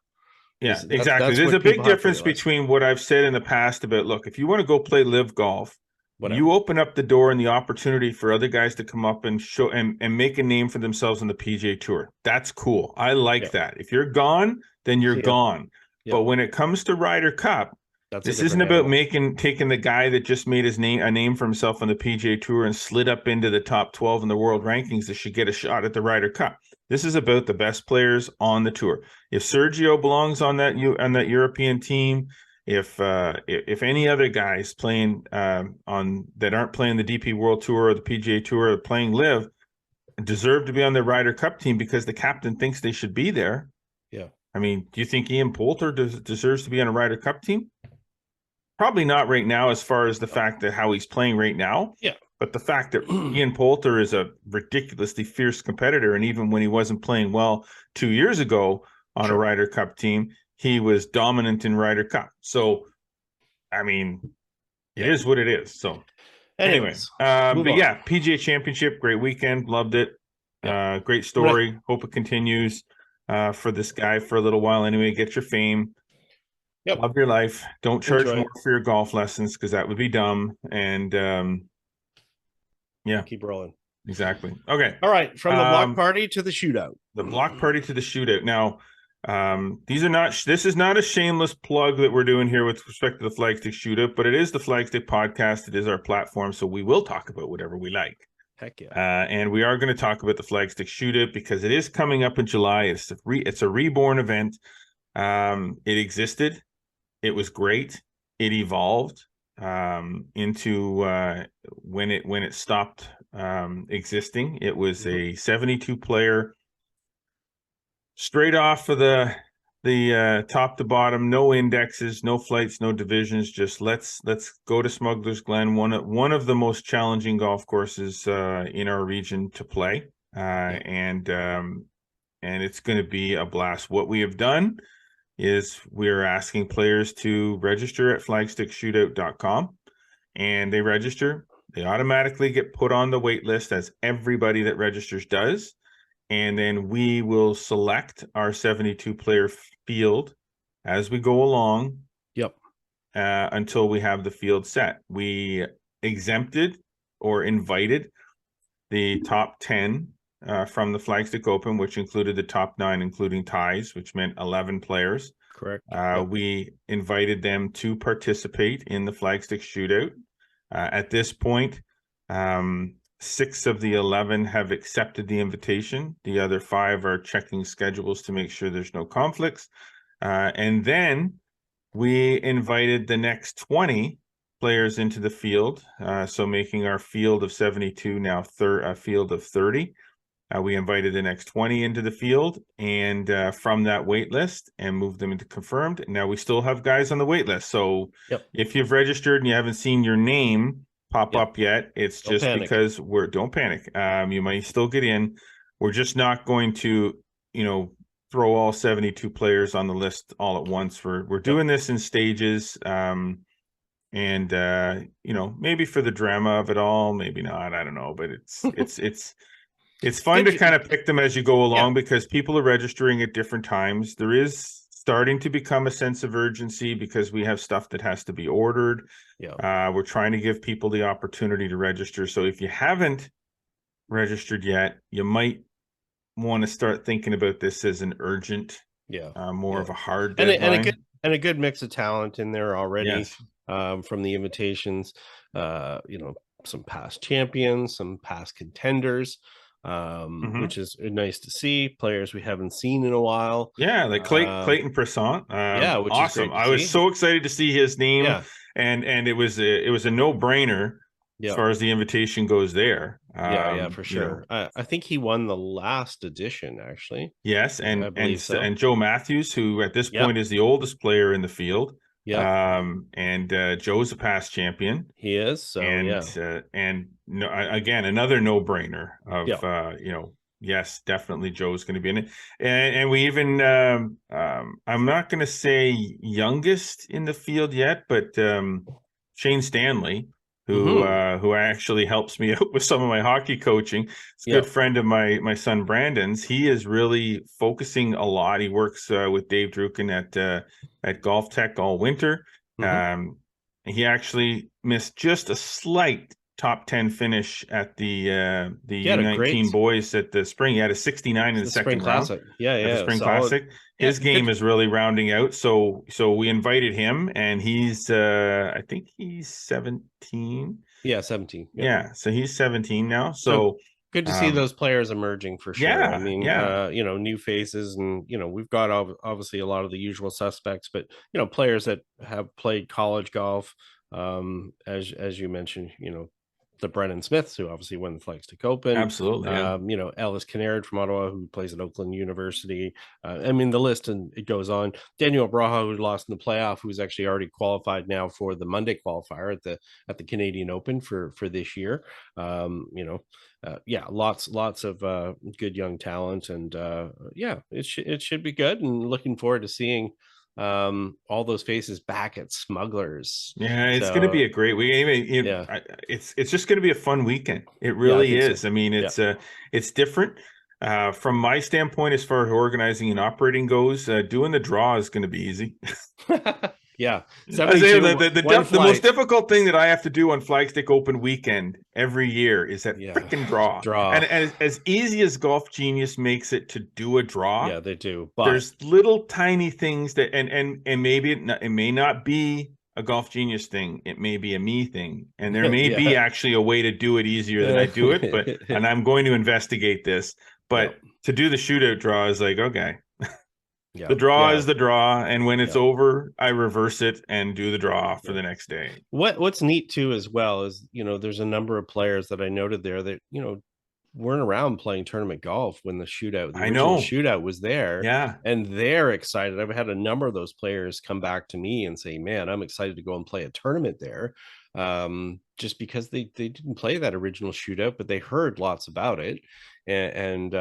Yeah, exactly. There's a big difference between what I've said in the past about, look, if you want to go play live golf, you open up the door and the opportunity for other guys to come up and show and make a name for themselves on the PGA Tour. That's cool. I like that. If you're gone, then you're gone. But when it comes to Ryder Cup, this isn't about taking the guy that just made a name for himself on the PGA Tour and slid up into the top 12 in the world rankings that should get a shot at the Ryder Cup. This is about the best players on the tour. If Sergio belongs on that European team, if any other guys playing on that aren't playing the DP World Tour or the PGA Tour or playing live deserve to be on the Ryder Cup team because the captain thinks they should be there. Yeah. I mean, do you think Ian Poulter deserves to be on a Ryder Cup team? Probably not right now, as far as the fact that how he's playing right now. Yeah. But the fact that Ian Poulter is a ridiculously fierce competitor, and even when he wasn't playing well 2 years ago on a Ryder Cup team, he was dominant in Ryder Cup. So, I mean, it is what it is. So, anyways, but yeah, PGA Championship, great weekend, loved it. Great story. Hope it continues for this guy for a little while. Anyway, get your fame. Yep. Love your life. Don't charge more for your golf lessons because that would be dumb. And keep rolling. Exactly. Okay. All right. From the block party to the shootout. The block party to the shootout. Now, This is not a shameless plug that we're doing here with respect to the Flagstick Shootout, but it is the Flagstick podcast. It is our platform, so we will talk about whatever we like. Heck yeah. And we are going to talk about the Flagstick Shootout because it is coming up in July. It's a reborn event. It existed. It was great. It evolved into when it stopped existing. It was a 72 player. Straight off of the top to bottom, no indexes, no flights, no divisions. Just let's go to Smuggler's Glen, one of the most challenging golf courses in our region to play, and it's going to be a blast. What we have done is we're asking players to register at flagstickshootout.com, and they register. They automatically get put on the wait list, as everybody that registers does. And then we will select our 72-player field as we go along. Yep. Until we have the field set. We exempted or invited the top 10 from the Flagstick Open, which included the top 9, including ties, which meant 11 players. Correct. We invited them to participate in the Flagstick Shootout. At this point, 6 of the 11 have accepted the invitation. The other 5 are checking schedules to make sure there's no conflicts. And then we invited the next 20 players into the field. So making our field of 72 now a field of 30. We invited the next 20 into the field and from that wait list and moved them into confirmed. Now we still have guys on the wait list. So if you've registered and you haven't seen your name pop up yet, it's don't just panic. Because don't panic. You might still get in. We're just not going to, throw all 72 players on the list all at once. We're doing this in stages. And maybe for the drama of it all, maybe not. I don't know, but it's fun to kind of pick them as you go along because people are registering at different times. There is starting to become a sense of urgency because we have stuff that has to be ordered. We're trying to give people the opportunity to register. So if you haven't registered yet, you might want to start thinking about this as an urgent, more of a hard deadline. And a good mix of talent in there already. From the invitations, some past champions, some past contenders, which is nice to see. Players we haven't seen in a while. Yeah, like Clayton Pressant. Which awesome. Is I was so excited to see his name, and it was a no-brainer as far as the invitation goes there. For sure. I think he won the last edition, actually. Yes, and Joe Matthews, who at this point is the oldest player in the field. Joe's a past champion. He is. So and no, again, another no-brainer of yes, definitely Joe's going to be in it. And we even I'm not going to say youngest in the field yet, but Shane Stanley, who actually helps me out with some of my hockey coaching. It's a good friend of my son Brandon's. He is really focusing a lot. He works with Dave Druken at Golf Tech all winter. He actually missed just a slight top 10 finish at the U19 boys at the spring. He had a 69 in the second round. Classic. The spring classic. His game is really rounding out. So we invited him, and he's I think he's 17. Yeah, 17. Yeah, so he's 17 now. So good to see those players emerging for sure. Yeah, I mean, new faces, and we've got obviously a lot of the usual suspects, but players that have played college golf, as you mentioned, the Brennan Smiths, who obviously won the Flagstick Open. Absolutely. Ellis Kinnaird from Ottawa, who plays at Oakland University. I mean, the list, and it goes on. Daniel Braha, who lost in the playoff, who's actually already qualified now for the Monday qualifier at the Canadian Open for this year. Lots of good young talent, and it should be good. And looking forward to seeing all those faces back at Smugglers. It's going to be a great week. It's just going to be a fun weekend. It really is. So. I mean, it's different from my standpoint as far as organizing and operating goes. Doing the draw is going to be easy. Yeah. I say 72, the most difficult thing that I have to do on Flagstick Open weekend every year is that freaking draw. And as easy as Golf Genius makes it to do a draw, yeah, they do. But there's little tiny things that and maybe it may not be a Golf Genius thing. It may be a me thing, and there may be actually a way to do it easier than I do it. And I'm going to investigate this. But to do the shootout draw is like, okay. The draw is the draw, and when it's over, I reverse it and do the draw for the next day. What's neat too as well is, there's a number of players that I noted there that, weren't around playing tournament golf when the original shootout was there. Yeah. And they're excited. I've had a number of those players come back to me and say, man, I'm excited to go and play a tournament there. Just because they didn't play that original shootout, but they heard lots about it. And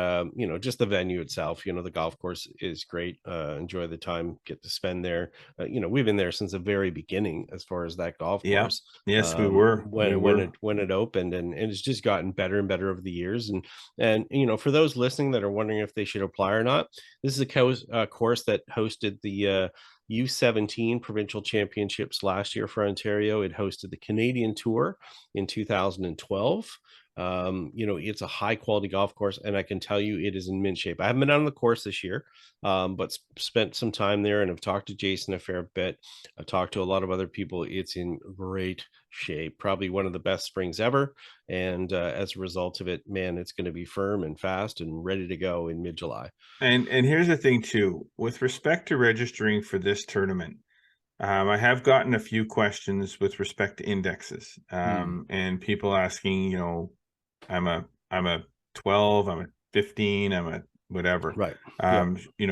just the venue itself, the golf course is great. Enjoy the time, get to spend there. We've been there since the very beginning as far as that golf course. Yes, we were when it opened, and it's just gotten better and better over the years. And for those listening that are wondering if they should apply or not, this is a course that hosted the U17 provincial championships last year for Ontario. It hosted the Canadian Tour in 2012. It's a high quality golf course, and I can tell you it is in mint shape. I haven't been on the course this year, but spent some time there and have talked to Jason a fair bit. I've talked to a lot of other people. It's in great shape, probably one of the best springs ever. And as a result of it, man, it's going to be firm and fast and ready to go in mid-July. And here's the thing too, with respect to registering for this tournament, I have gotten a few questions with respect to indexes, and people asking, I'm a 12, I'm a 15, I'm a whatever. Right.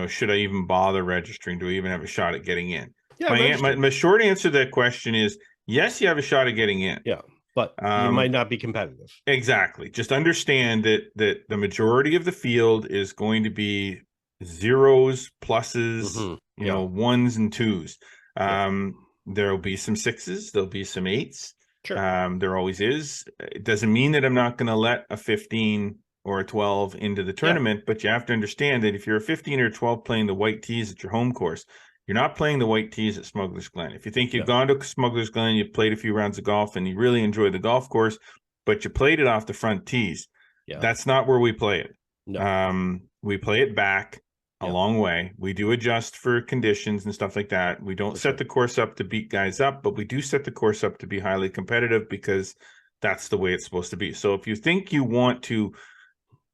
Should I even bother registering? Do I even have a shot at getting in? Yeah. My short answer to that question is yes, you have a shot at getting in. Yeah. But you might not be competitive. Exactly. Just understand that the majority of the field is going to be zeros, pluses, ones and twos. There'll be some sixes, there'll be some eights. Sure. There always is. It doesn't mean that I'm not going to let a 15 or a 12 into the tournament, but you have to understand that if you're a 15 or 12 playing the white tees at your home course, you're not playing the white tees at Smuggler's Glen. If you think you've gone to Smuggler's Glen, you played a few rounds of golf and you really enjoyed the golf course, but you played it off the front tees, that's not where we play it. No. We play it back a long way. We do adjust for conditions and stuff like that. We don't set the course up to beat guys up, but we do set the course up to be highly competitive because that's the way it's supposed to be. So if you think you want to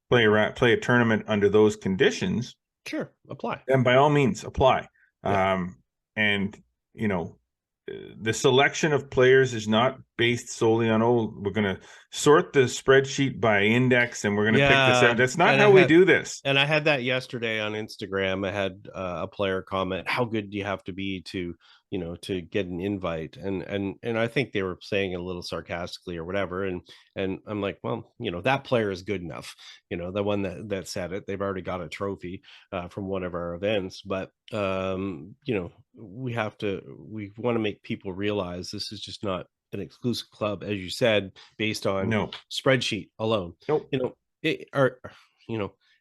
play a tournament under those conditions, sure, apply. Then by all means apply. And the selection of players is not based solely on, we're going to sort the spreadsheet by index and we're going to pick this out. That's not how we do this. And I had that yesterday on Instagram. I had a player comment, how good do you have to be to get an invite? And I think they were saying it a little sarcastically or whatever. And I'm like, well, that player is good enough. The one that said it, they've already got a trophy from one of our events. But, we want to make people realize this is just not an exclusive club, as you said, based on spreadsheet alone. Nope.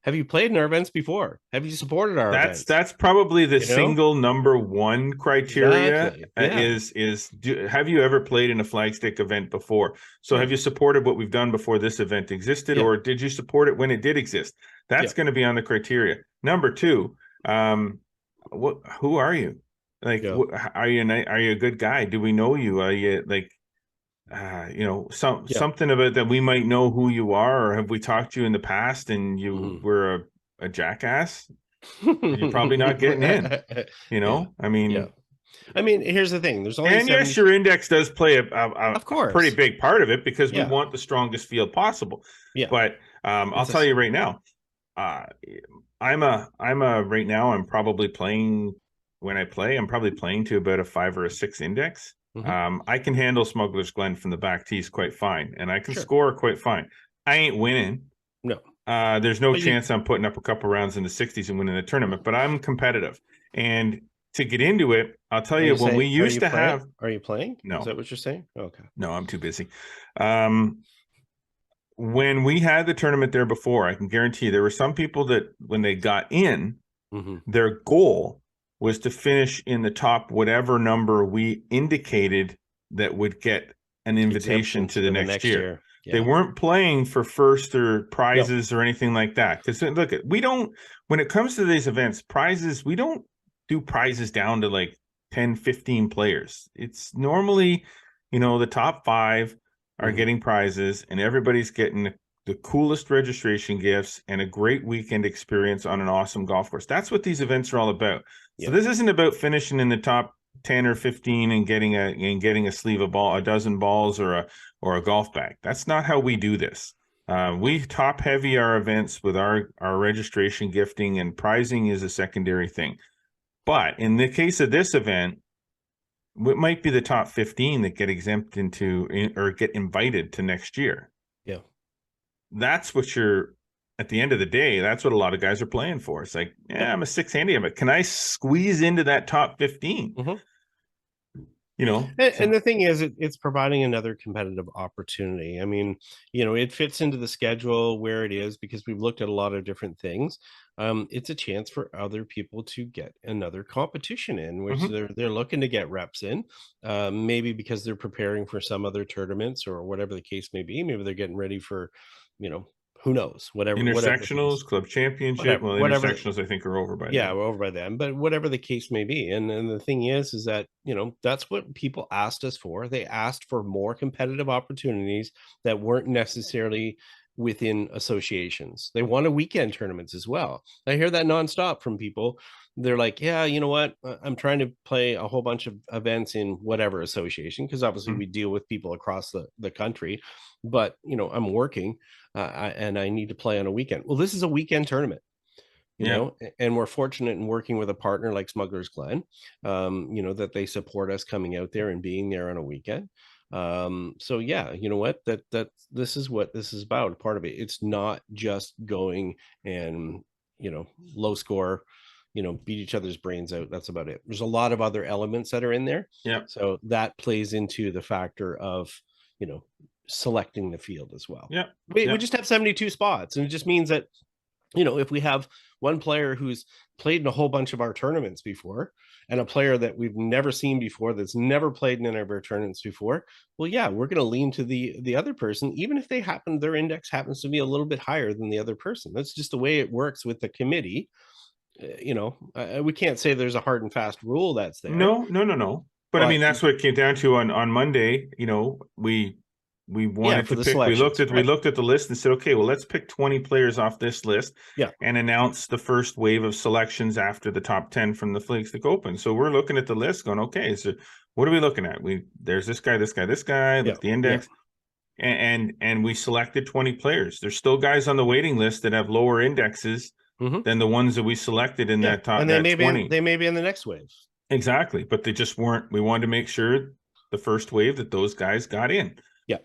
Have you played in our events before? Have you supported our events? That's probably the single number one criteria. Exactly. Have you ever played in a Flagstick event before? So have you supported what we've done before this event existed, or did you support it when it did exist? That's going to be on the criteria. Number two, who are you? Like, are you a good guy? Do we know you? Are you like, something about that we might know who you are, or have we talked to you in the past and you were a jackass? You're probably not getting in. I mean, here's the thing. There's only yes, your index does play of course, a pretty big part of it because we want the strongest field possible. But I'll tell you right now, right now I'm probably playing. When I play, I'm probably playing to about a 5 or a 6 index. I can handle Smuggler's Glen from the back tees quite fine, and I can score quite fine. I ain't winning. No. There's no chance I'm putting up a couple rounds in the 60s and winning the tournament, but I'm competitive. And to get into it, I'll tell you, when we used to have... Are you playing? No. Is that what you're saying? Okay. No, I'm too busy. When we had the tournament there before, I can guarantee you there were some people that when they got in, their goal was to finish in the top whatever number we indicated that would get an invitation to the next year. Yeah. They weren't playing for first or prizes or anything like that. Because look, when it comes to these events, prizes, we don't do prizes down to like 10, 15 players. It's normally, the top 5 are getting prizes, and everybody's getting the coolest registration gifts and a great weekend experience on an awesome golf course. That's what these events are all about. So this isn't about finishing in the top 10 or 15 and getting a sleeve of a dozen balls or a golf bag. That's not how we do this. We top heavy our events with our registration gifting, and prizing is a secondary thing. But in the case of this event, it might be the top 15 that get or get invited to next year. Yeah. That's what at the end of the day, that's what a lot of guys are playing for. It's like, I'm a 6 handicap, but can I squeeze into that top 15? And the thing is, it's providing another competitive opportunity. I mean, it fits into the schedule where it is because we've looked at a lot of different things. It's a chance for other people to get another competition in, which they're looking to get reps in, maybe because they're preparing for some other tournaments or whatever the case may be. Maybe they're getting ready for, who knows, whatever. Intersectionals, club championship. Intersectionals, I think, are over by then. We're over by then. But whatever the case may be, and the thing is that that's what people asked us for. They asked for more competitive opportunities that weren't necessarily within associations. They wanted weekend tournaments as well. I hear that nonstop from people. They're like, yeah, you know what? I'm trying to play a whole bunch of events in whatever association, because obviously we deal with people across the country, but I'm working and I need to play on a weekend. Well, this is a weekend tournament, and we're fortunate in working with a partner like Smuggler's Glen, that they support us coming out there and being there on a weekend. So yeah, you know what, that this is what this is about. Part of it, it's not just going and low score, beat each other's brains out. That's about it. There's a lot of other elements that are in there. Yeah. So that plays into the factor of selecting the field as well. Yeah. We just have 72 spots, and it just means that if we have one player who's played in a whole bunch of our tournaments before, and a player that we've never seen before, that's never played in any of our tournaments before, well, yeah, we're going to lean to the other person, even if their index happens to be a little bit higher than the other person. That's just the way it works with the committee. We can't say there's a hard and fast rule that's there. No. But I mean, that's what it came down to on Monday. We wanted to pick. We looked at the list and said, okay, well, let's pick 20 players off this list, and announce the first wave of selections after the top 10 from the Flagstick Open. So we're looking at the list, going, okay, so what are we looking at? There's this guy, look at the index, and we selected 20 players. There's still guys on the waiting list that have lower indexes than the ones that we selected in that top. And they may be in the next wave. Exactly, but they just weren't. We wanted to make sure the first wave that those guys got in. Yeah.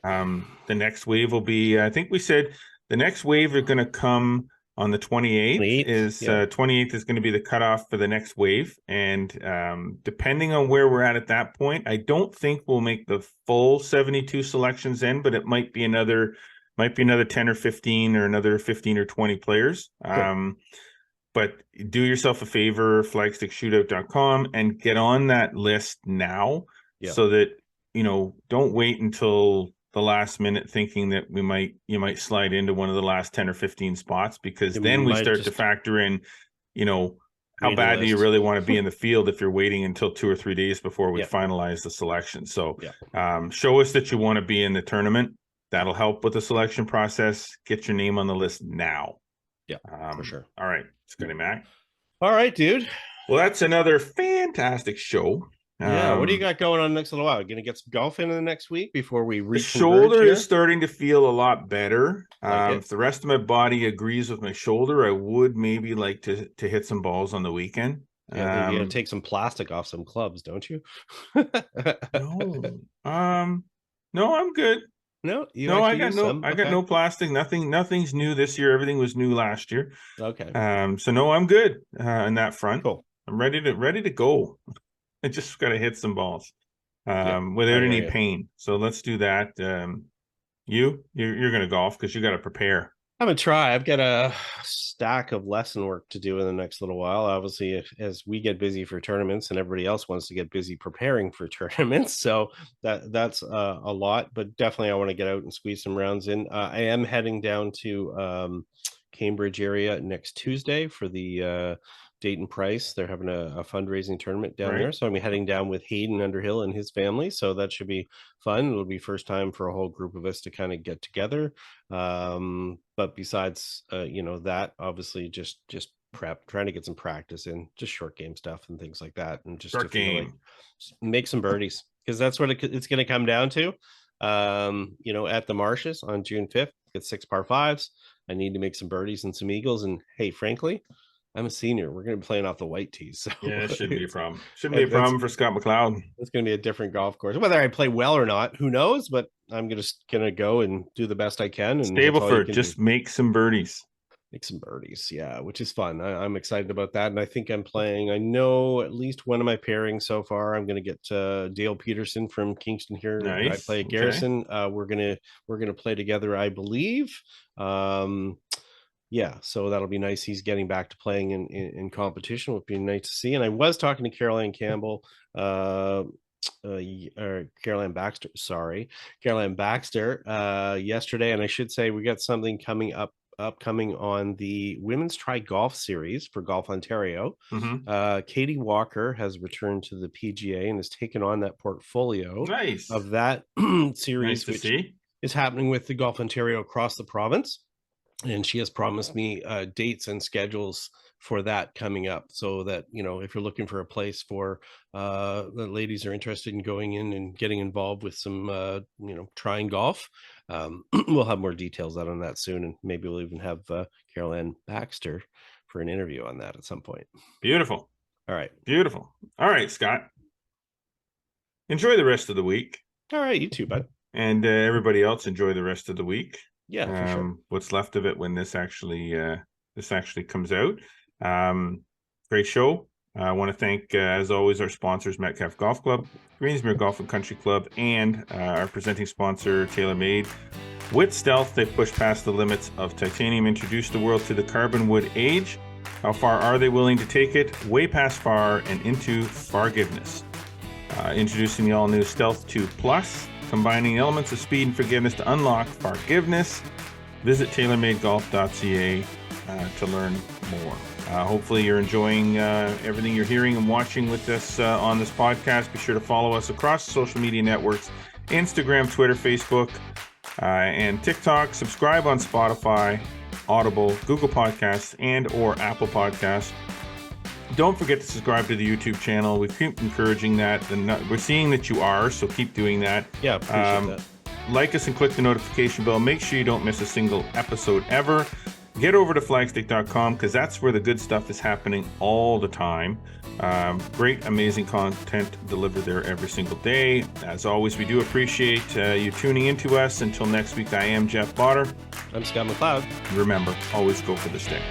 The next wave will be, I think we said the next wave are going to come on the 28th. 28th is going to be the cutoff for the next wave. And depending on where we're at that point, I don't think we'll make the full 72 selections in, but it might be another 10 or 15 or another 15 or 20 players. Cool. But do yourself a favor, flagstickshootout.com, and get on that list now, so that don't wait until the last minute thinking that you might slide into one of the last 10 or 15 spots, because then we start to factor in, how bad do you really want to be in the field if you're waiting until 2 or 3 days before we finalize the selection. So show us that you want to be in the tournament. That'll help with the selection process. Get your name on the list now. Yeah, for sure. All right. Scotty Mac. All right, dude. Well, that's another fantastic show. What do you got going on next little while? Going to get some golf in the next week before we the shoulder is starting to feel a lot better. If the rest of my body agrees with my shoulder, I would maybe like to hit some balls on the weekend. You gotta take some plastic off some clubs, don't you? No, I'm good. No, I got no plastic. Nothing's new this year. Everything was new last year. Okay. So no, I'm good on that front. Cool. I'm ready to go. I just got to hit some balls without any pain. So let's do that. You're going to golf because you got to prepare. I'm gonna try. I've got a stack of lesson work to do in the next little while. Obviously, as we get busy for tournaments, and everybody else wants to get busy preparing for tournaments, so that's a lot. But definitely, I want to get out and squeeze some rounds in. I am heading down to Cambridge area next Tuesday for the Dayton Price. They're having a fundraising tournament down there, so I'm heading down with Hayden Underhill and his family. So that should be fun. It'll be first time for a whole group of us to kind of get together. But besides that, obviously just prep, trying to get some practice in, just short game stuff and things like that, and just Short to feel game. like make some birdies, because that's what it's going to come down to. At the Marshes on June 5th, get 6 par 5s. I need to make some birdies and some eagles, and hey, frankly, I'm a senior. We're going to be playing off the white tees. So Yeah, it shouldn't be a problem. Shouldn't be a problem for Scott McLeod. It's going to be a different golf course. Whether I play well or not, who knows? But I'm just going to go and do the best I can. And Stableford, just make some birdies. Make some birdies, yeah, which is fun. I'm excited about that, and I think I'm playing. I know at least one of my pairings so far. I'm going to get Dale Peterson from Kingston here. Nice. I play at Garrison. We're gonna play together, I believe. Yeah, so that'll be nice. He's getting back to playing in competition. Would be nice to see. And I was talking to Caroline Campbell, or Caroline Baxter, yesterday, and I should say we got something upcoming on the Women's Try Golf Series for Golf Ontario. Katie Walker has returned to the PGA and has taken on that portfolio of that series, which is happening with the Golf Ontario across the province. And she has promised me dates and schedules for that coming up, so that, if you're looking for a place for the ladies are interested in going in and getting involved with some, trying golf, we'll have more details out on that soon. And maybe we'll even have Caroline Baxter for an interview on that at some point. Beautiful. All right. Beautiful. All right, Scott. Enjoy the rest of the week. All right. You too, bud. And everybody else, enjoy the rest of the week. Yeah, for sure. What's left of it when this actually comes out. Great show. I want to thank, as always, our sponsors, Metcalf Golf Club, Greensmere Golf and Country Club, and our presenting sponsor, TaylorMade. With Stealth, they push past the limits of titanium, introduced the world to the carbon wood age. How far are they willing to take it? Way past far and into forgiveness. Introducing the all-new Stealth 2 Plus, combining elements of speed and forgiveness to unlock forgiveness. Visit TaylorMadeGolf.ca to learn more. Hopefully you're enjoying everything you're hearing and watching with us on this podcast. Be sure to follow us across social media networks, Instagram, Twitter, Facebook, and TikTok. Subscribe on Spotify, Audible, Google Podcasts, and or Apple Podcasts. Don't forget to subscribe to the YouTube channel. We keep encouraging that, and we're seeing that you are, so keep doing that. Yeah, appreciate that. Like us and click the notification bell. Make sure you don't miss a single episode ever. Get over to flagstick.com, because that's where the good stuff is happening all the time. Great, amazing content delivered there every single day. As always, we do appreciate you tuning into us. Until next week, I am Jeff Botter. I'm Scott McLeod. Remember, always go for the stick.